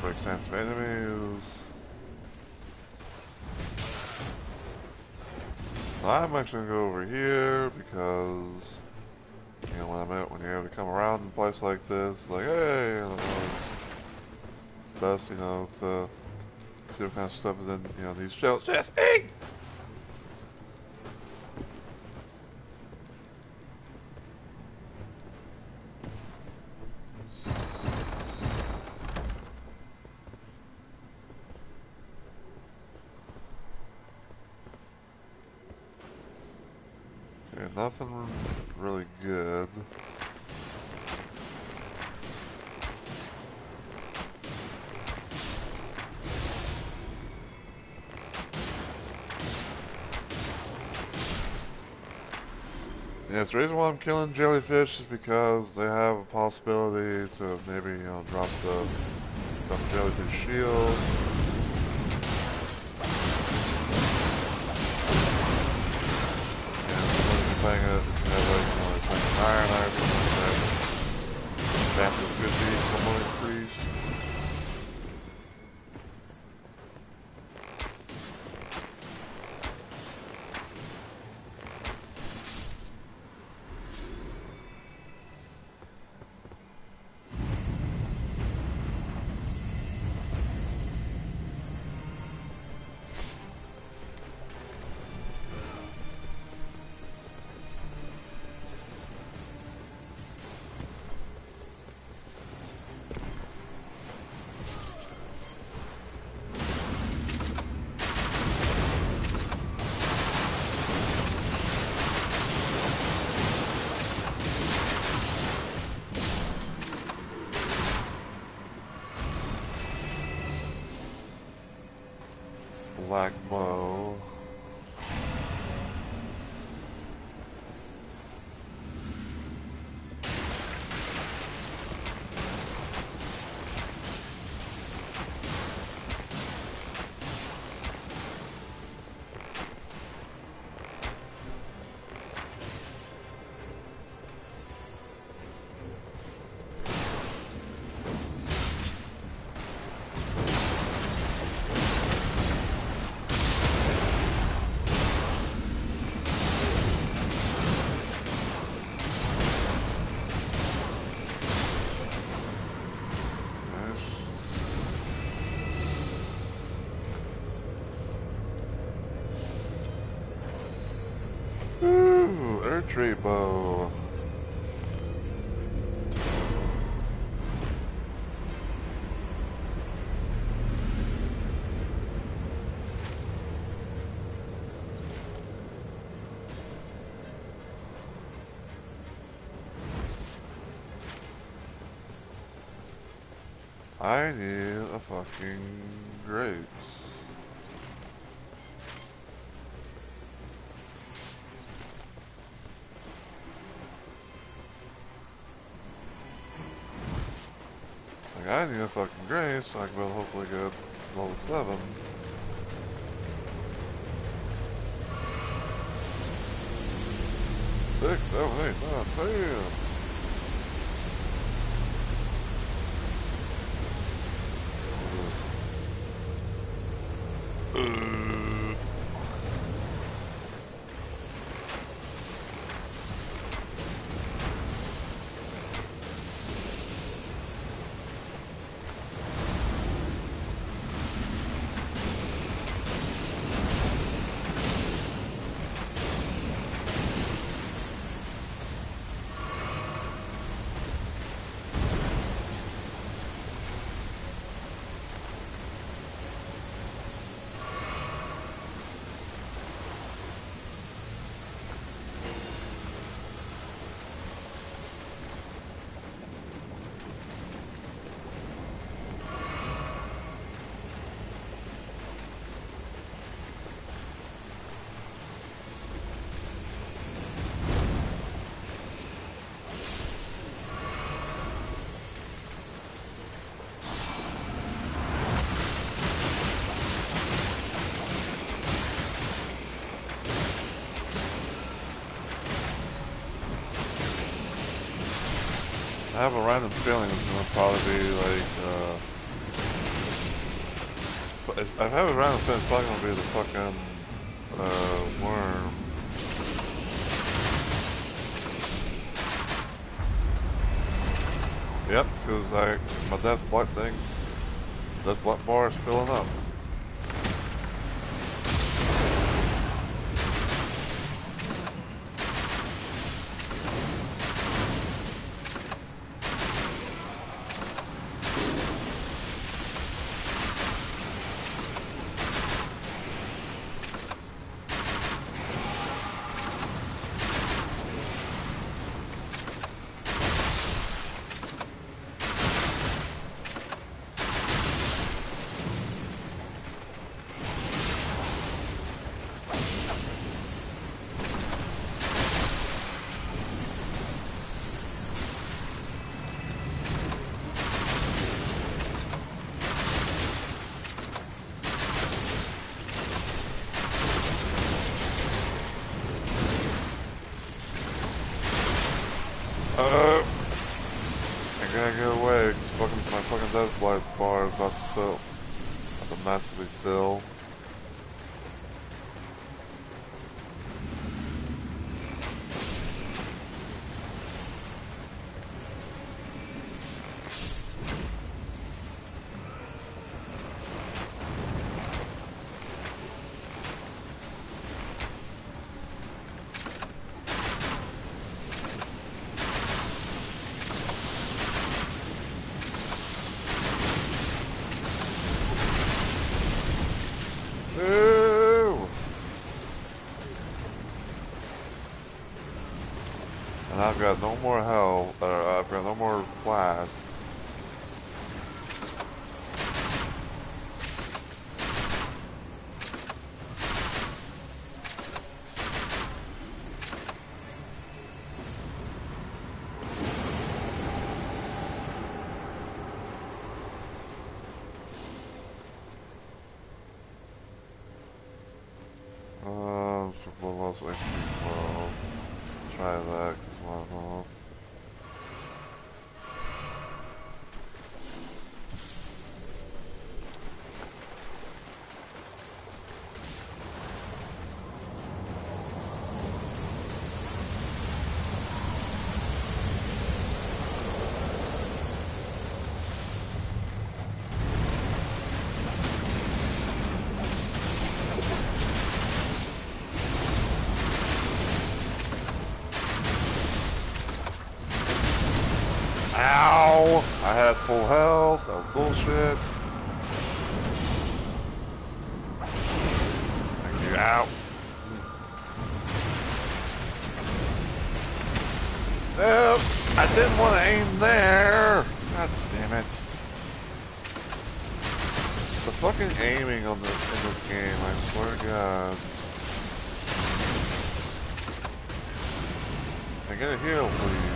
Speaker 1: Extensive enemies. I'm actually gonna go over here because, you know, when you're able to come around in a place like this, like, hey, you know, it's best, you know, to see what kind of stuff is in, you know, these shells. Just eat! Nothing really good. Yes, the reason why I'm killing jellyfish is because they have a possibility to maybe, you know, drop the jellyfish shield. Playing a, if you have like, you know, playing an iron or something like that, damage could be somewhat increased. Black bow. Ooh, archery bow. I need a fucking grapes. Like, I need a fucking grapes so I can be able to hopefully get level 7. Six, 7, 8, 9, 10. I have a random feeling it's gonna probably be like, I have a random feeling it's probably gonna be the fucking, worm. Yep, because my death block thing, that block bar is filling up. I gotta get away, cause my fucking death blight bar is about to fill. About to massively fill. Ew. And I've got no more health, or I've got no more flash. What else I can try that, cause well, ow! I had full health, that was bullshit. Thank you, ow. Nope, I didn't want to aim there. God damn it. fucking aiming on this in this game, I swear to God. Can I get a heal, please?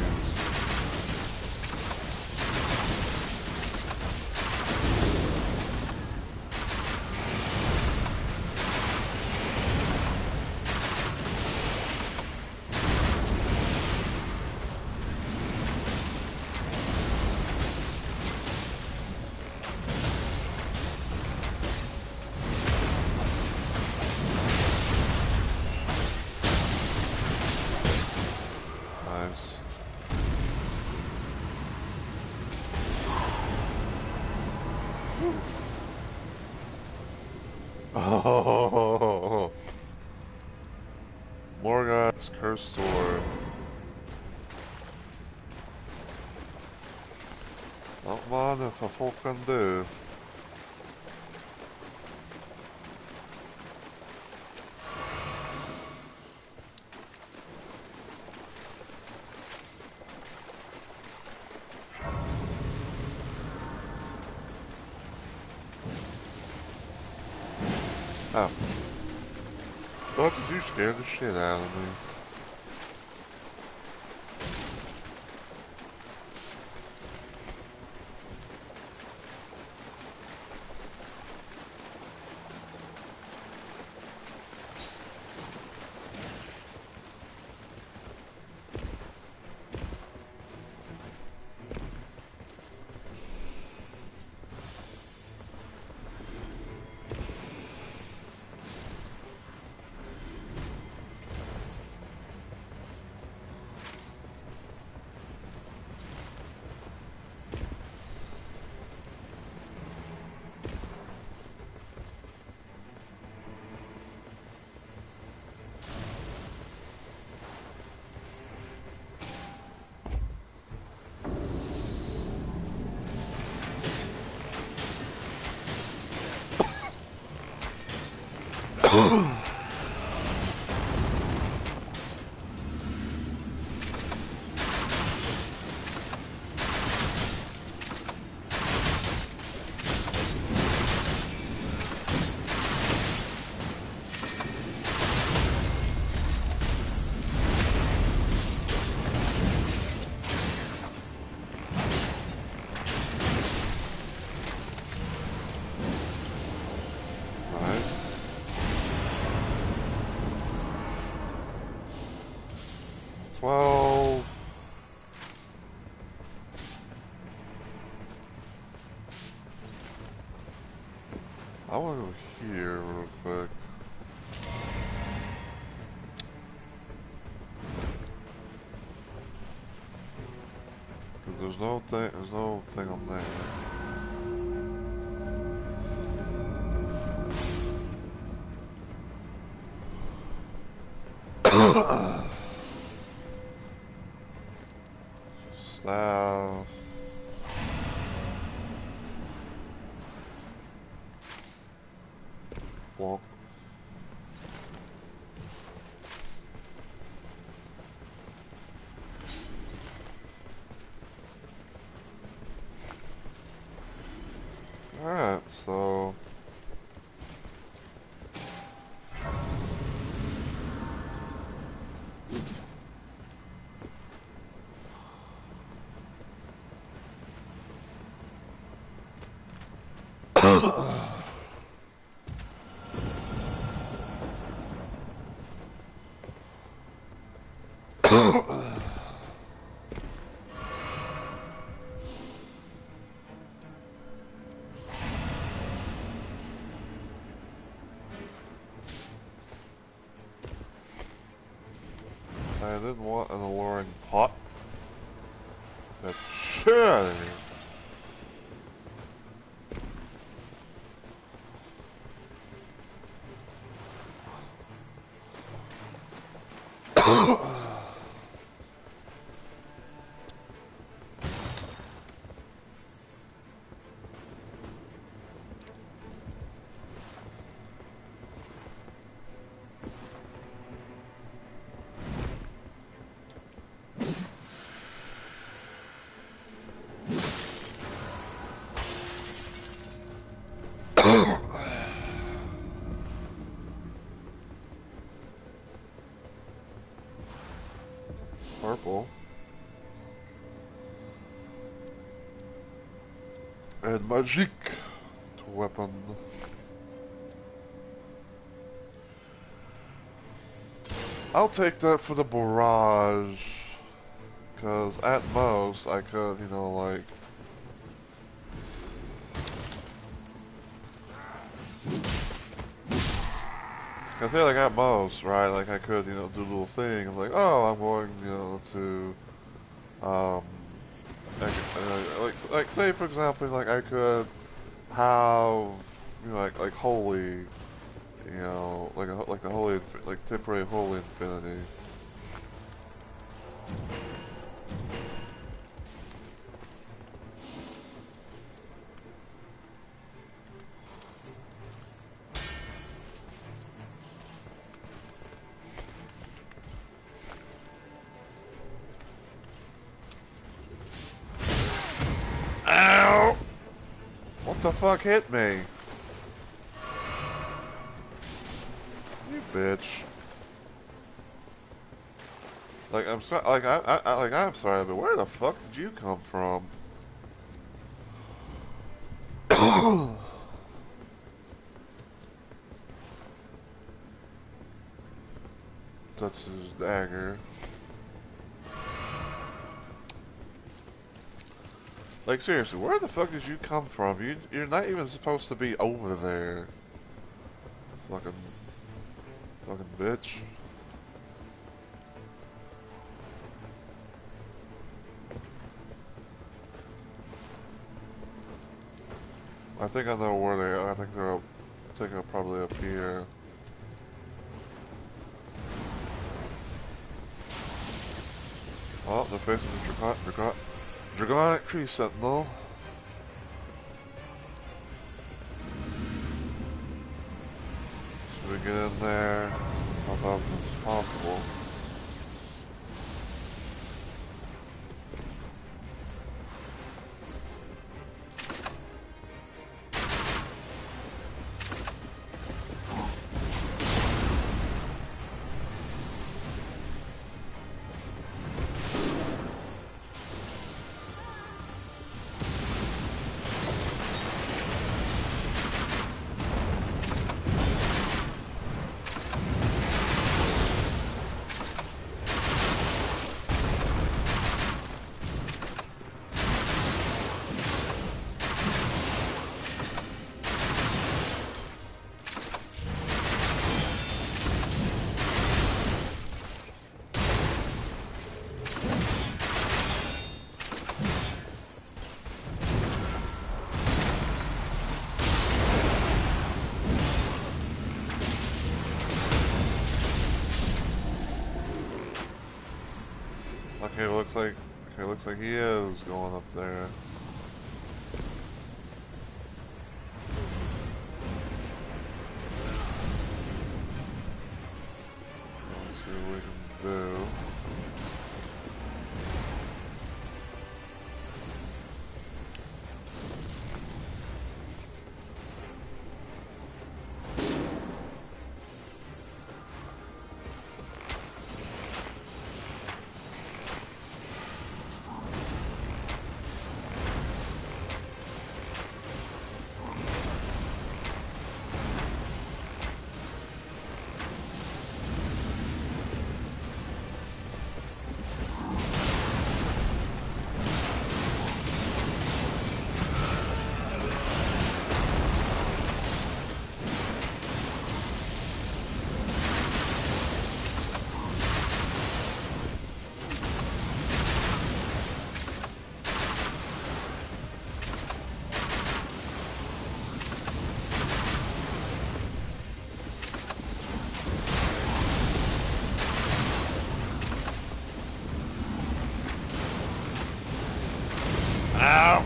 Speaker 1: Oh, Morgoth's cursed sword. Not man if a folk can do. Oh. What did you scare the shit out of me? Right. 12. I want to go here real quick. Cause there's no thing on there. Staff. Walk. Alright, so I didn't want an alluring pot. That's shit. Purple. And magic to weapon. I'll take that for the barrage. Because at most, I could, you know, like... I feel like at most, right, like I could, you know, do a little thing. I'm like, oh, I'm going, you know, to... like say for example, like I could have, you know, like holy, you know, like the holy, like temporary holy infinity. Ow! What the fuck hit me? You bitch. Like I'm sorry, like I'm sorry, but where the fuck did you come from? That's his dagger. Like seriously, where the fuck did you come from? You're not even supposed to be over there. Fucking bitch. I think I know where they are. I think they're probably up here. Oh, they're facing the Dragonic Tree Sentinel. So we get in there how fast as possible. Okay, looks like he is going up there. Let's see what we can do. Ow!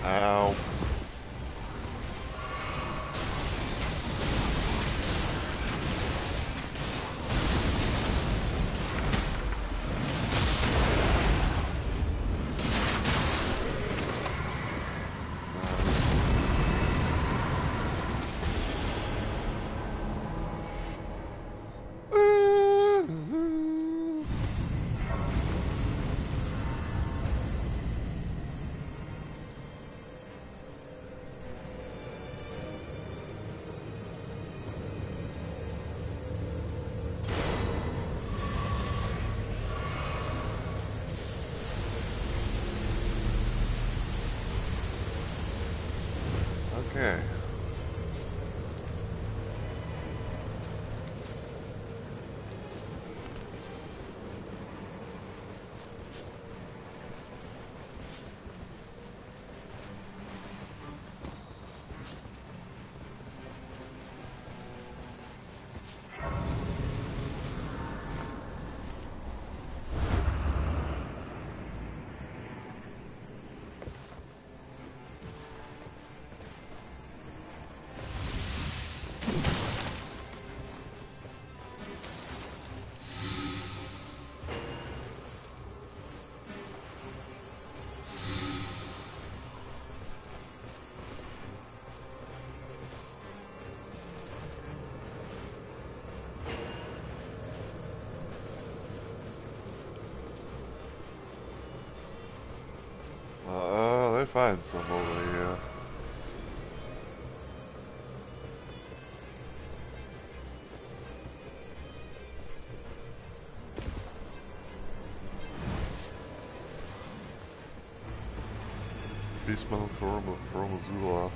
Speaker 1: Ow. Okay. They find some over here. Beast Metal Chromazula.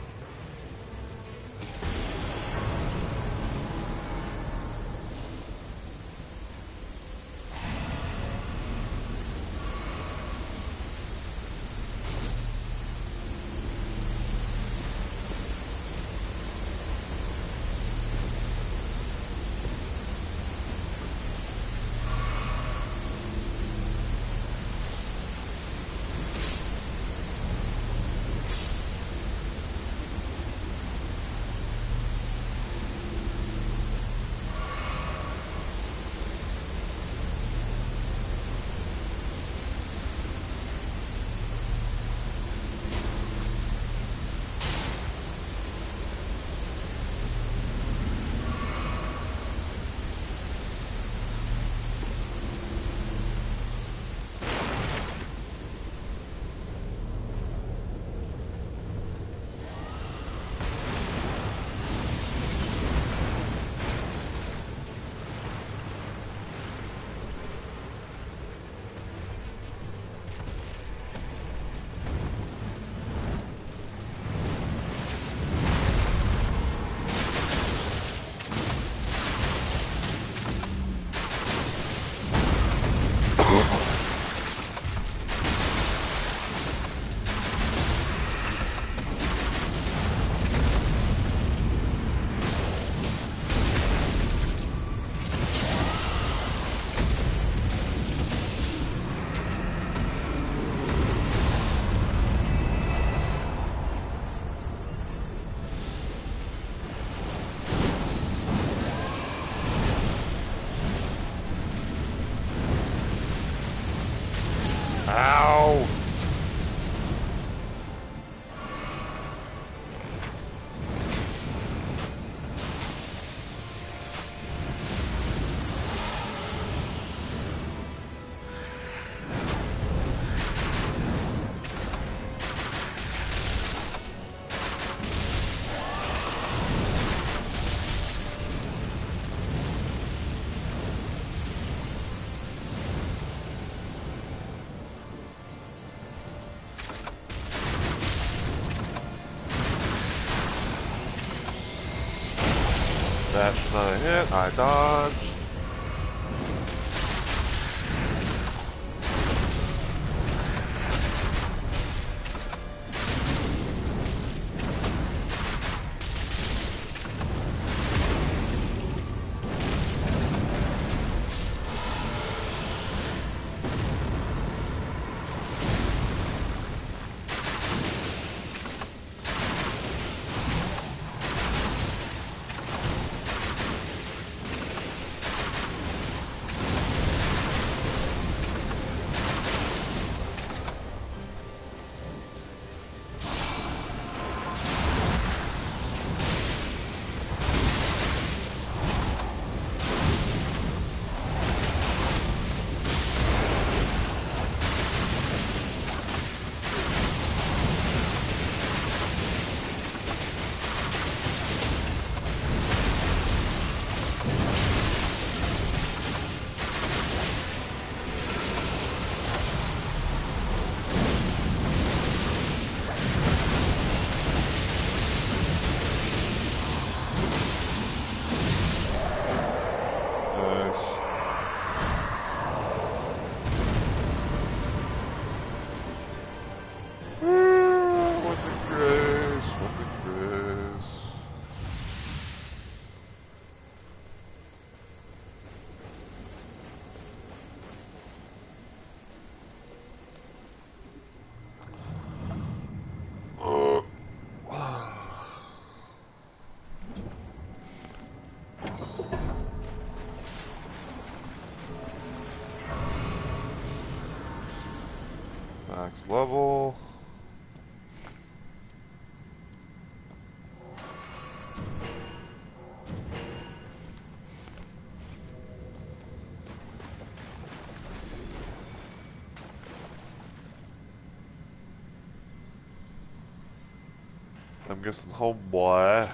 Speaker 1: Ow! That's not a hit. I dodged. Next level. I'm guessing homeboy.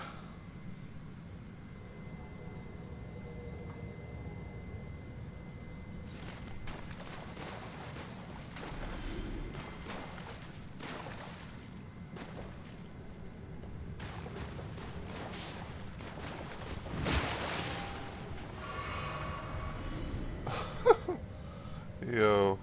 Speaker 1: Yo.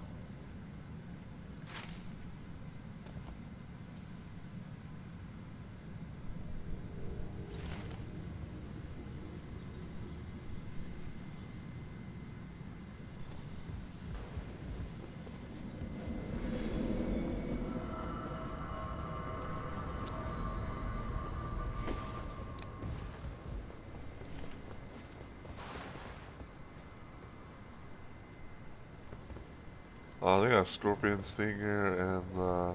Speaker 1: Oh, they got Scorpion Stinger and nah,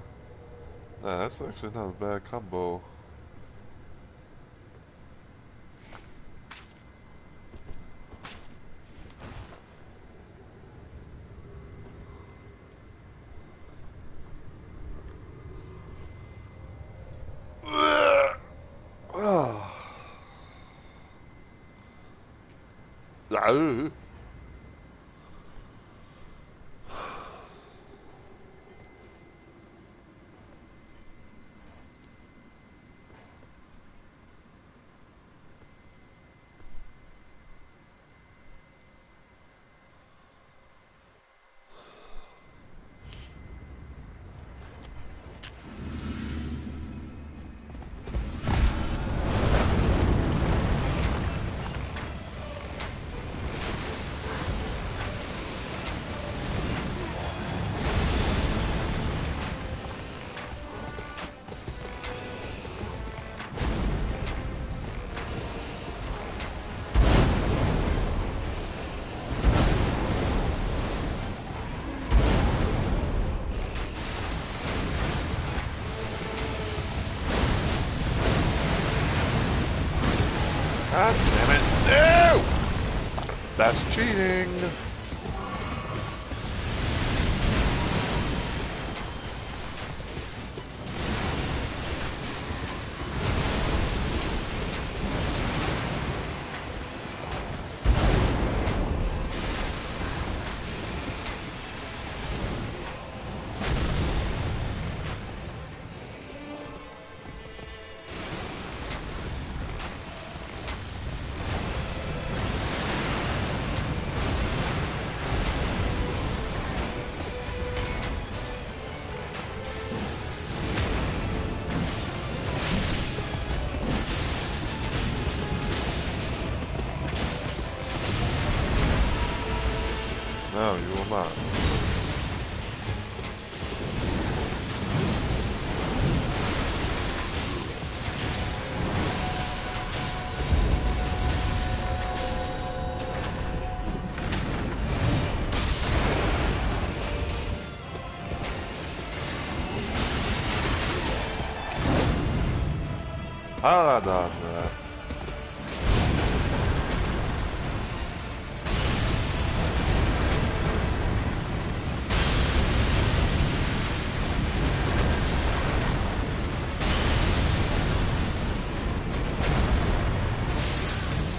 Speaker 1: that's actually not a bad combo. Ah. God damn it. No! That's cheating. No, you will not. How did I dodge that?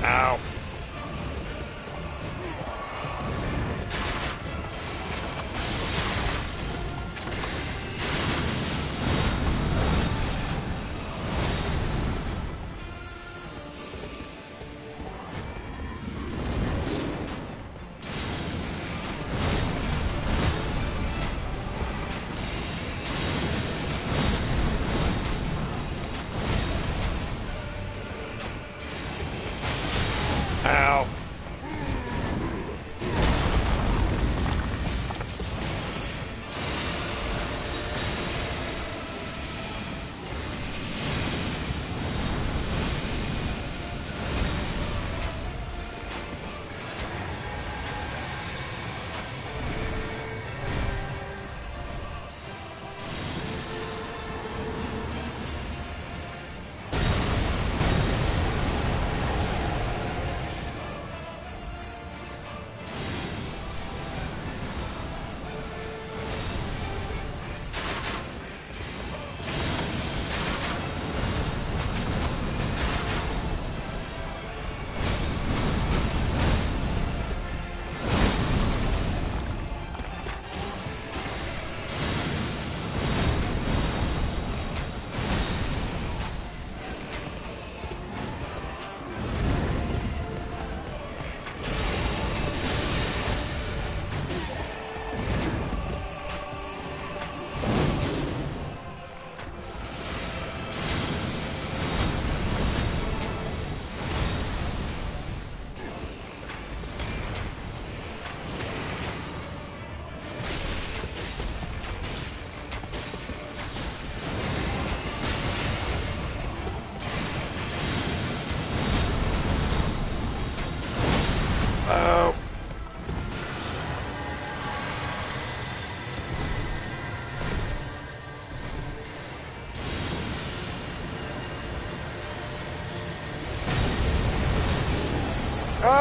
Speaker 1: Ow.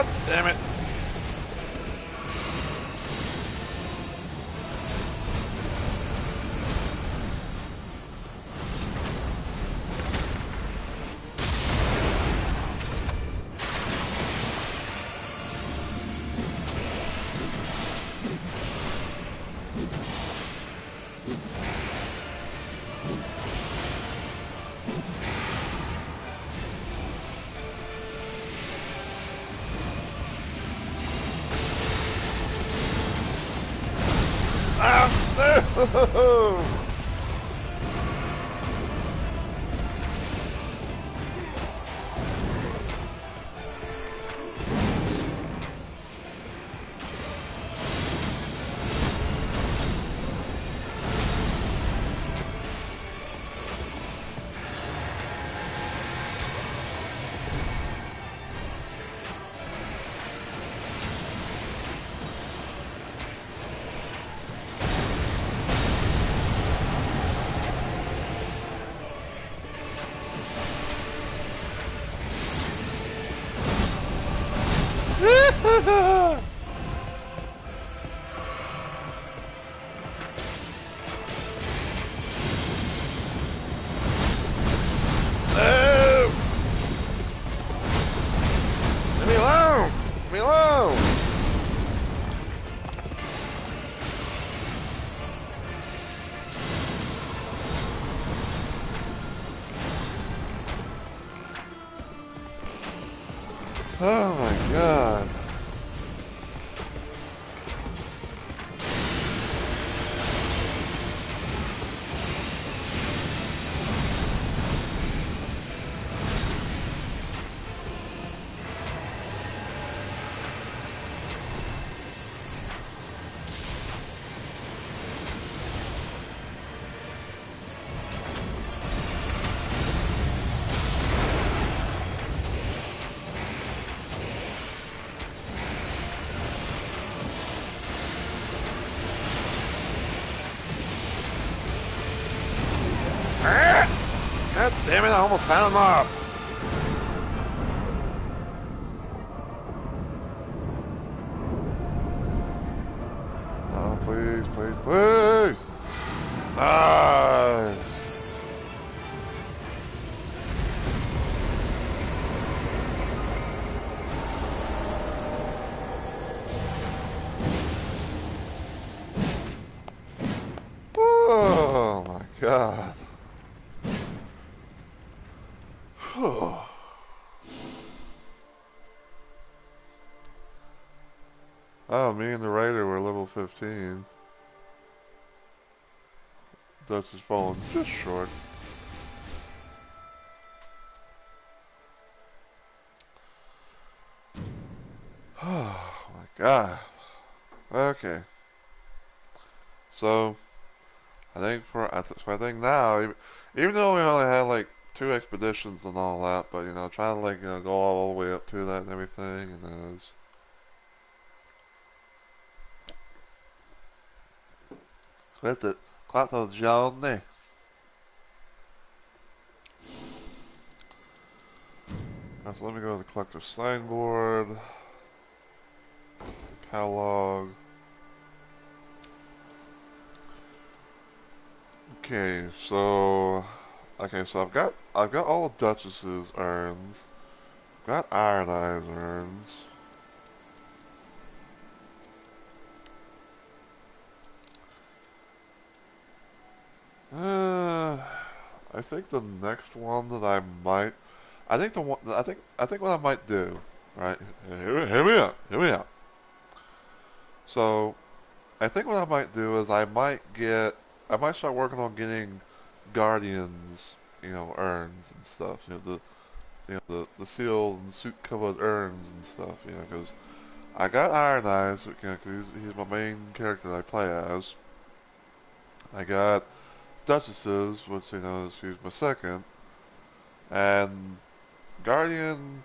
Speaker 1: God damn it. No! No! Leave me alone! Leave me alone! Oh my god. God damn it, I almost found him up. Oh, please, please, please. Nice. Oh my god. Oh, me and the Raider were level 15. Dutch has fallen just short. Oh my god. Okay. So, I think now, even though we only had like 2 expeditions and all that, but you know, trying to like, you know, go all the way up to that and everything, you know, it's quite a journey. So let me go to the collector's signboard, catalog. Okay, so I've got all of Duchess's urns. Got Iron Eyes urns. I think the next one that I think what I might do, right? Hear me out. So, I think what I might do is I might start working on getting Guardians, you know, urns and stuff. The sealed and suit covered urns and stuff. You know, because I got Iron Eyes, you know, 'cause he's my main character that I play as. I got Duchesses, which you know she's my second, and Guardian.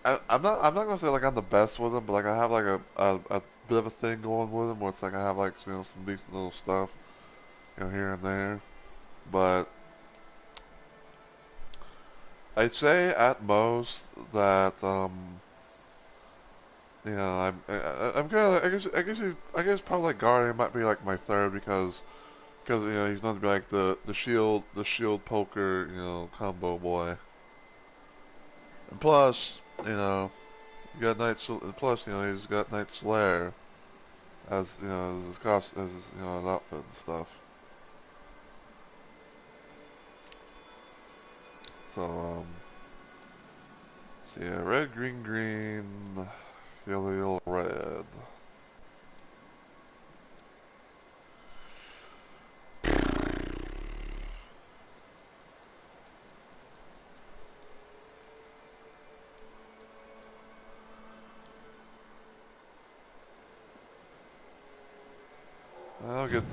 Speaker 1: I'm not gonna say like I'm the best with him, but like I have like a bit of a thing going with him, where it's like I have like you know some decent little stuff, you know, here and there. But I'd say at most that you know, I'm kind of, I guess probably like Guardian might be like my third because you know he's known to be like the shield poker, you know, combo boy. And plus, you know, you got plus, you know, he's got Knight Slayer as you know as his as his, you know his outfit and stuff. So so yeah, red, green, green, yellow, yellow, red.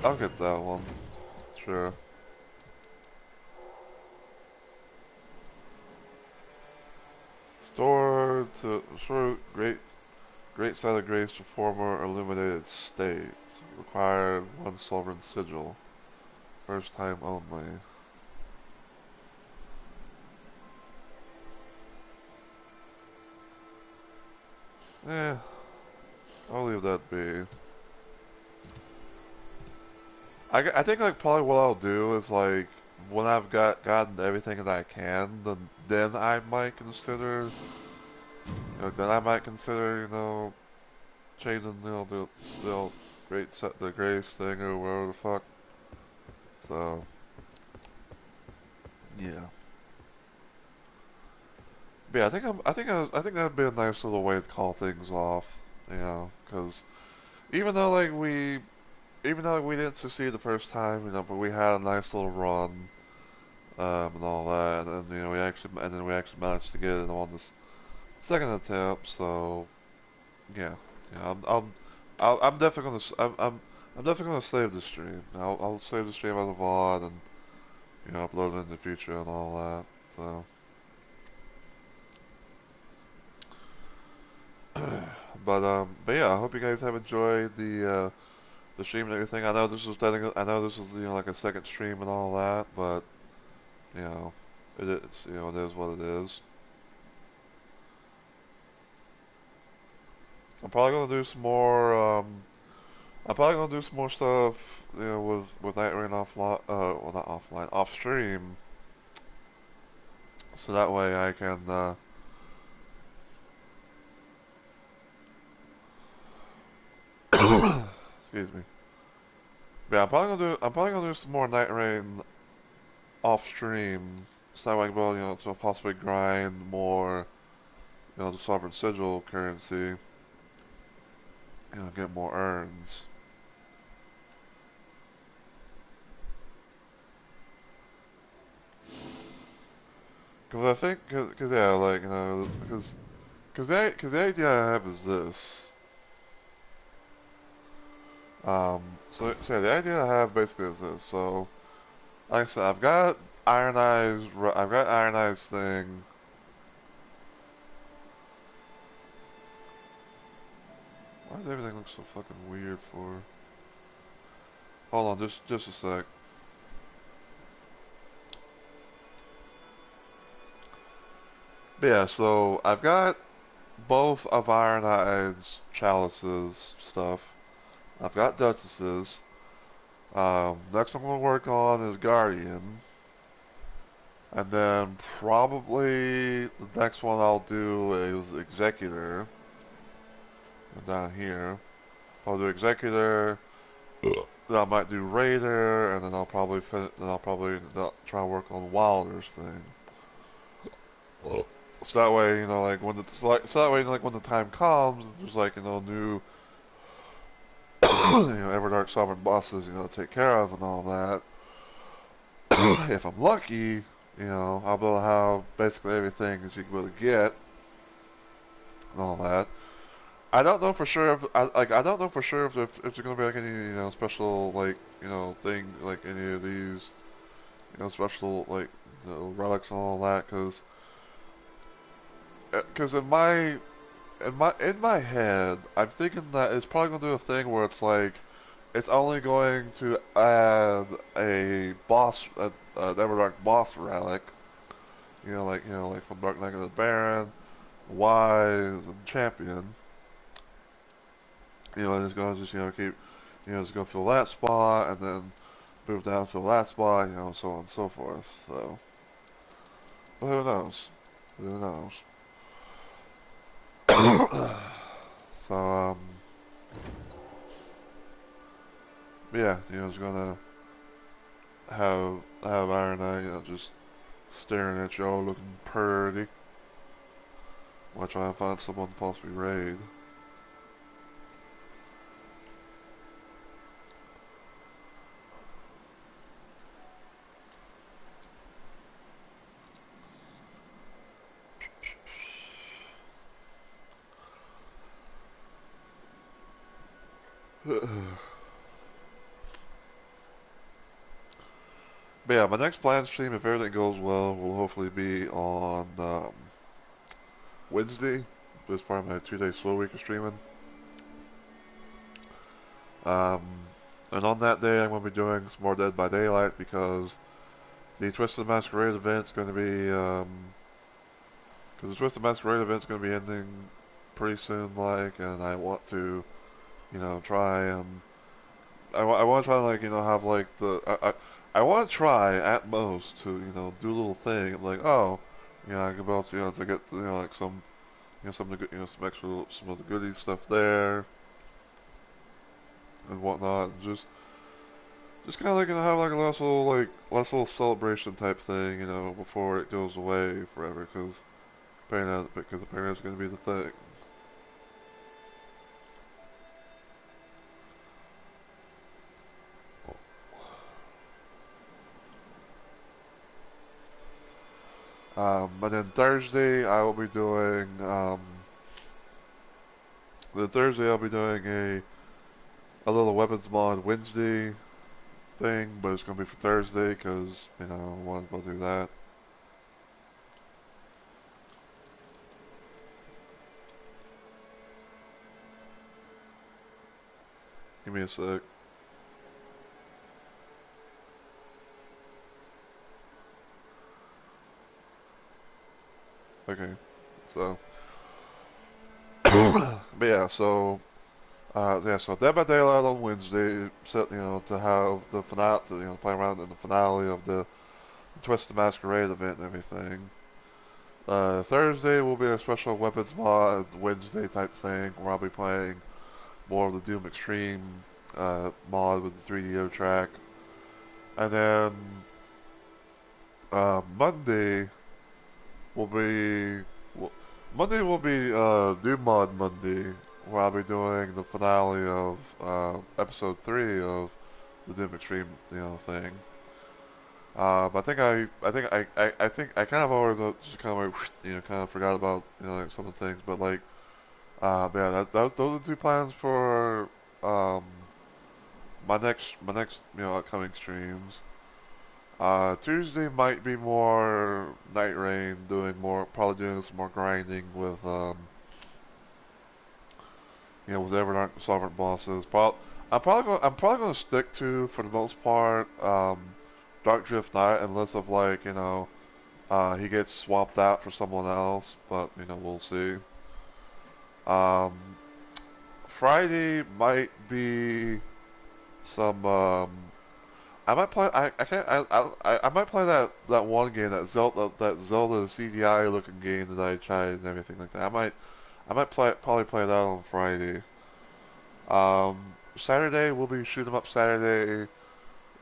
Speaker 1: I'll get that one. Sure. Store great side of grace to former illuminated state. Required one sovereign sigil. First time only. Eh, I'll leave that be. I think like probably what I'll do is like when I've gotten everything that I can, then I might consider, then I might consider, you know, changing, you know, the the grace thing or whatever the fuck. So yeah, but yeah. I think that'd be a nice little way to call things off, you know, because even though like we even though like, we didn't succeed the first time, you know, but we had a nice little run. And all that, and you know we actually managed to get it on this second attempt. So yeah, yeah, I'm definitely gonna I'm definitely gonna save the stream. I'll save the stream as a VOD and you know upload it in the future and all that. So, but yeah, I hope you guys have enjoyed the stream and everything. I know this was you know like a second stream and all that, but you know it is you know it is what it is. I'm probably gonna do some more. I'm probably gonna do some more stuff, you know, with Night Rain offline. Well, not offline, off stream, so that way I can. Excuse me. But yeah, I'm probably gonna do some more Night Rain off stream, so that way I can be able, you know, to possibly grind more, you know, the Sovereign Sigil currency, you know, get more urns. Cause I think, cause yeah, like you know, cause the idea I have is this. So yeah, the idea I have basically is this. So, like I said, I've got Iron Eyes thing. Why does everything look so fucking weird for? Hold on, just a sec. But yeah, so I've got both of Iron Eyes chalices stuff. I've got Duchesses. Next I'm gonna work on is Guardian. And then probably the next one I'll do is Executor. And down here. I'll do Executor. Then I might do Raider, and then I'll probably try and work on Wilder's thing. So that way, you know, like so that way, like when the time comes, there's like you know new, you know, Everdark Sovereign bosses, you know, to take care of and all that. If I'm lucky, you know, I'll be able to have basically everything that you can really get and all that. I don't know for sure I don't know for sure if there's gonna be like any you know special like you know thing like any of these you know special like you know, relics and all that because in my head I'm thinking that it's probably gonna do a thing where it's like it's only going to add a boss Everdark boss relic you know like from Dark Knight of the Baron, Wise, and Champion. It's gonna just keep just go fill that spot and then move down to that spot, so on and so forth. So, but who knows? Who knows? So, yeah, it's gonna have Iron Eye, just staring at y'all looking pretty. While trying to find someone to possibly raid. But yeah, my next planned stream, if everything goes well, will hopefully be on Wednesday. This part of my 2-day slow week of streaming. Um, and on that day, I'm going to be doing some more Dead by Daylight because the Twisted Masquerade event's going to be, because the Twisted Masquerade event's going to be ending pretty soon, and I want to, try and I want to try and have I want to try at most to do a little thing like, oh, I can about to get some some of the some extra some of the goodies stuff there and whatnot, and just kind of have a last little celebration type thing, before it goes away forever, because apparently it's going to be the thing. And then Thursday I will be doing a little weapons mod Wednesday thing, but it's gonna be for Thursday because I wanted to do that. Give me a sec. Okay, so but yeah, so Dead by Daylight on Wednesday, set to have the finale, play around in the finale of the Twisted Masquerade event and everything. Thursday will be a special weapons mod Wednesday type thing where I'll be playing more of the Doom Extreme mod with the 3DO track, and then Monday will be Doom Mod Monday, where I'll be doing the finale of episode 3 of the Doom Extreme thing. But I think I kind of already just kind of forgot about some of the things, but yeah, those are the two plans for my next upcoming streams. Tuesday might be more Night Rain, probably doing some more grinding with with Everdark Sovereign bosses. I'm probably gonna stick to, for the most part, Dark Drift Knight, unless of he gets swapped out for someone else, but we'll see. Friday might be some I might play. I can't. I might play that one game, that Zelda CDI looking game that I tried and everything like that. Probably play that on Friday. Saturday we'll be shooting 'em up Saturday.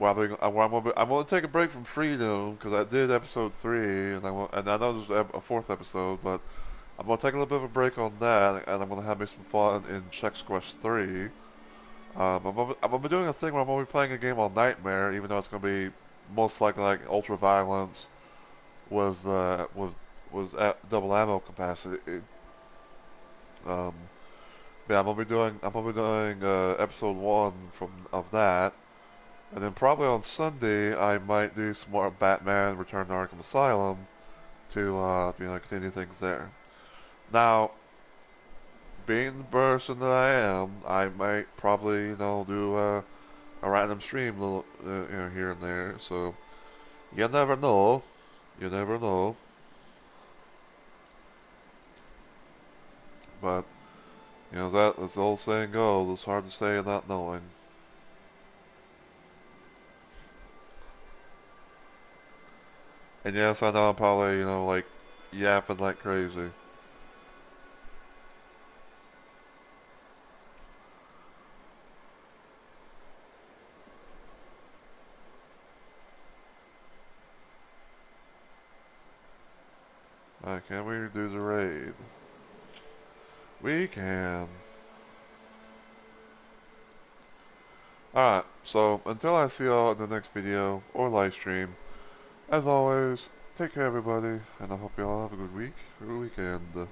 Speaker 1: I'm gonna take a break from Freedom because I did episode 3, and I know there's a fourth episode, but I'm gonna take a little bit of a break on that, and I'm gonna have me some fun in Chex Quest 3. I'm gonna be doing a thing where I'm gonna be playing a game on Nightmare, even though it's gonna be most likely like ultra violence with at double ammo capacity. Um, yeah, I'm gonna be doing episode 1 of that, and then probably on Sunday I might do some more Batman Return to Arkham Asylum to continue things there. Now, being the person that I am, I might probably do a random stream little here and there. So you never know. You never know. But You know, that, as the old saying goes, it's hard to say not knowing. And yes, I know I'm probably, you know, like, yapping like crazy. Alright, can we do the raid? We can. Alright, so until I see y'all in the next video or live stream, as always, take care everybody, and I hope y'all have a good week or weekend.